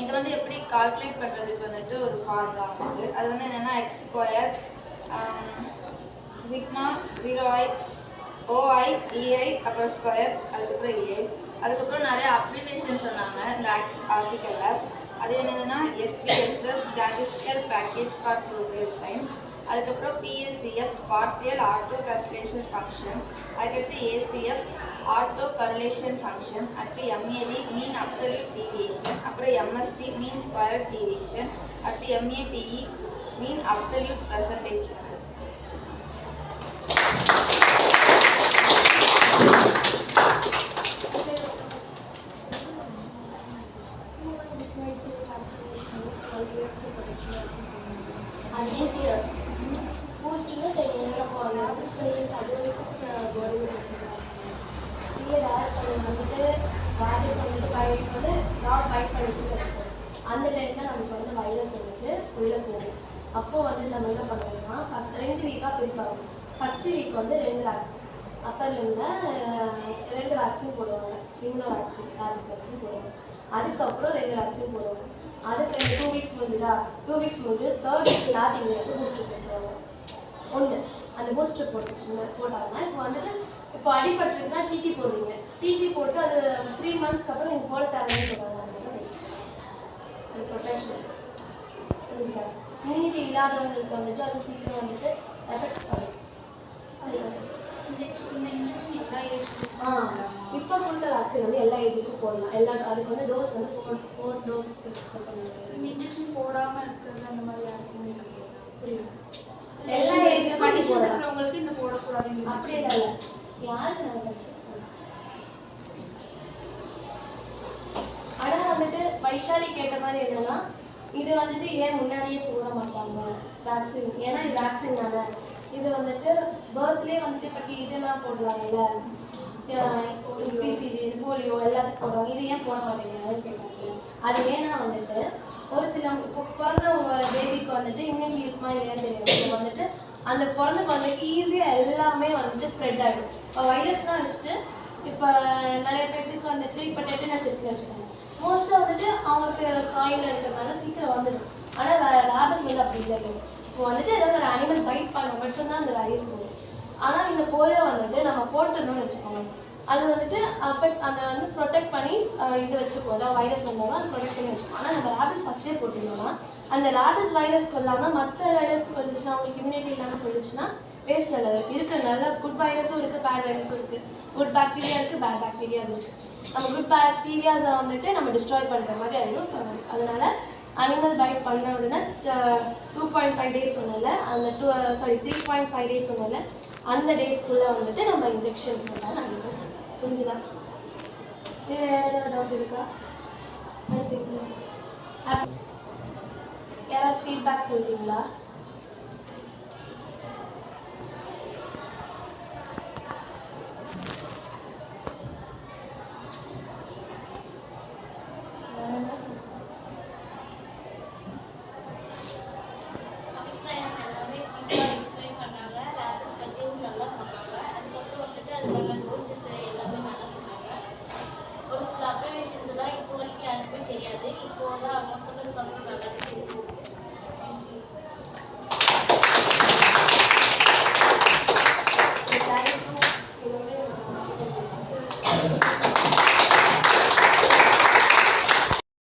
இது வந்து எப்படி கால்குலேட் பண்ணுறதுக்கு வந்துட்டு ஒரு ஃபார்முலா வந்துட்டு, அது வந்து என்னென்னா X² sigma 0i OI EI அப்புறம் ஸ்கொயர், அதுக்கப்புறம் EI. அதுக்கப்புறம் நிறைய அப்ரிவேஷன் சொன்னாங்க இந்த ஆர்டிக்கலில். அது என்னதுன்னா SPSS statistical package for social science. அதுக்கப்புறம் PACF partial auto cancellation function. அதுக்கடுத்து ACF ஆட்டோ கர்லேஷன் ஃபங்க்ஷன். அடுத்து MAD மீன் அப்சல்யூட் டீவியேஷன். அப்புறம் MST மீன் ஸ்கொயர் டீவியேஷன். அடுத்து MAPE மீன் அப்சல்யூட் பெர்சன்டேஜ். அந்த டைமில் நமக்கு வந்து வைரஸ் வந்துட்டு உள்ளே போகும். அப்போ வந்து நம்ம என்ன பண்ணுவோம்னா ஃபஸ்ட் 2 வீக்காக பிரிப்பாங்க. ஃபஸ்ட்டு வீக் வந்து 2 வேக்சின், அப்பர்லேருந்து 2 வேக்சின் போடுவாங்க. இம்யூனோ வேக்சின், ரேபிஸ் வேக்சின் போடுவாங்க. அதுக்கப்புறம் 2 வேக்சின் போடுவாங்க. அதுக்கு 2 வீக்ஸ் முடிஞ்சா 2 வீக்ஸ் முடிஞ்சு 3rd வீக் ஸ்டார்டிங்கில் வந்து பூஸ்டர் போட்டுருவாங்க. ஒன்று அந்த பூஸ்டர் போட்டாங்கன்னா இப்போ வந்துட்டு இப்போ அடிபட்டுருக்குன்னா டிடி போடுவீங்க. டிடி போட்டு அது 3 monthsக்கு அப்புறம் நீங்கள் போட தேவைன்னு சொல்லுவாங்க. அது ப்ரொடெக்ஷன் புரிஞ்சுக்கா. இம்யூனிட்டி இல்லாதவங்களுக்கு வந்துட்டு அது சீக்கிரம் வந்துட்டு எஃபெக்ட் பண்ணும். இப்போ கொடுத்த வேக்சின் வந்து எல்லா ஏஜுக்கும் போடலாம். அதுக்கு வந்து டோஸ் வந்து 4 டோஸ் சொன்னாங்க. இந்த இன்ஜெக்ஷன் போடாமல் இருக்கிறது அந்த மாதிரி யாருக்குமே கிடையாது. புரியுது. எல்லா ஏஜுக்கும் கண்டிஷன் இருக்கிறவங்களுக்கு இந்த போடக்கூடாது அப்படி இல்லை. யாருக்கு நான் ஆனால் வந்துட்டு வைஷாலி கேட்ட மாதிரி என்னன்னா இது வந்துட்டு ஏன் முன்னாடியே போட மாட்டாங்க வேக்சின், ஏன்னா இது வேக்சின் தானே. இது வந்துட்டு பர்த்லேயே வந்துட்டு இப்போ இதெல்லாம் போடுவாங்கல்ல, பிசிஜி, போலியோ எல்லாத்துக்கும் போடுவாங்க, இது ஏன் போட மாட்டேங்கிறாங்கன்னு கேட்டாங்க. அது ஏன்னா வந்துட்டு ஒரு சில இப்போ பிறந்த பேபிக்கு வந்துட்டு இம்யூனிட்டி இருக்குமா இல்லையான்னு தெரியும். இப்போ வந்துட்டு அந்த பிறந்த குழந்தைக்கு ஈஸியாக எல்லாமே வந்துட்டு ஸ்ப்ரெட் ஆகிடும். இப்போ வைரஸ்லாம் வச்சுட்டு இப்போ நிறைய பேருக்கு வந்துட்டு இப்போ டெட்டனஸ் இருக்குன்னு வச்சுக்கோங்க, மோஸ்ட்டாக வந்துட்டு அவங்களுக்கு சாயில் இருக்கிறதுனால சீக்கிரம் வந்துடும். ஆனால் ரேபிஸ் வந்து அப்படி இல்லை. இப்போ வந்துட்டு ஏதாவது ஒரு அனிமல் பைட் பண்ண மட்டும்தான் அந்த வைரஸ் வரும். ஆனால் இந்த போலியோ வந்துட்டு நம்ம போட்டுருந்தோம்னு வச்சுக்கோங்க, அது வந்துட்டு அதை வந்து ப்ரொடெக்ட் பண்ணி இது வச்சுக்கோ, அதாவது வைரஸ் வந்தாலும் அது ப்ரொடெக்ட் பண்ணி வச்சுக்கோம். ஆனால் நம்ம ரேபிஸ் ஃபஸ்ட்டே போட்டுருந்தோம்னா அந்த ரேபிஸ் வைரஸ்க்கு இல்லாமல் மற்ற வைரஸ் வந்துச்சுன்னா அவங்களுக்கு இம்யூனிட்டி இல்லாமல் போயிடுச்சுன்னா வேஸ்ட் அல்ல. இருக்குது நல்ல குட் வைரஸும் இருக்குது, பேட் வைரஸும் இருக்குது, குட் பாக்டீரியா இருக்குது, பேட் பாக்டீரியாஸ் இருக்குது. நம்ம குட் பாக்டீரியாஸை வந்துட்டு நம்ம டிஸ்ட்ராய் பண்ணுற மாதிரி ஆகிடும். அதனால அனிமல் பைட் பண்ண உடனே 2.5 டேஸ் சொன்னல, அந்த 3.5 டேஸ் சொன்னல, அந்த டேஸ்க்குள்ளே வந்துட்டு நம்ம இன்ஜெக்ஷன் போடலாம் அப்படின்னு சொல்லுவோம். புரிஞ்சுதா? இது ஏதாவது டவுட் இருக்கா? யாராவது ஃபீட்பேக் சொல்கிறீங்களா? ஒரு சில அப்சர்வேஷன்ஸ் எல்லாம் இப்போ வரைக்கும் யாருக்குமே தெரியாது. இப்போ தான் அவங்க சொன்னதுக்கு அப்புறம் நல்லாவே தெரியும். தேங்க்யூ.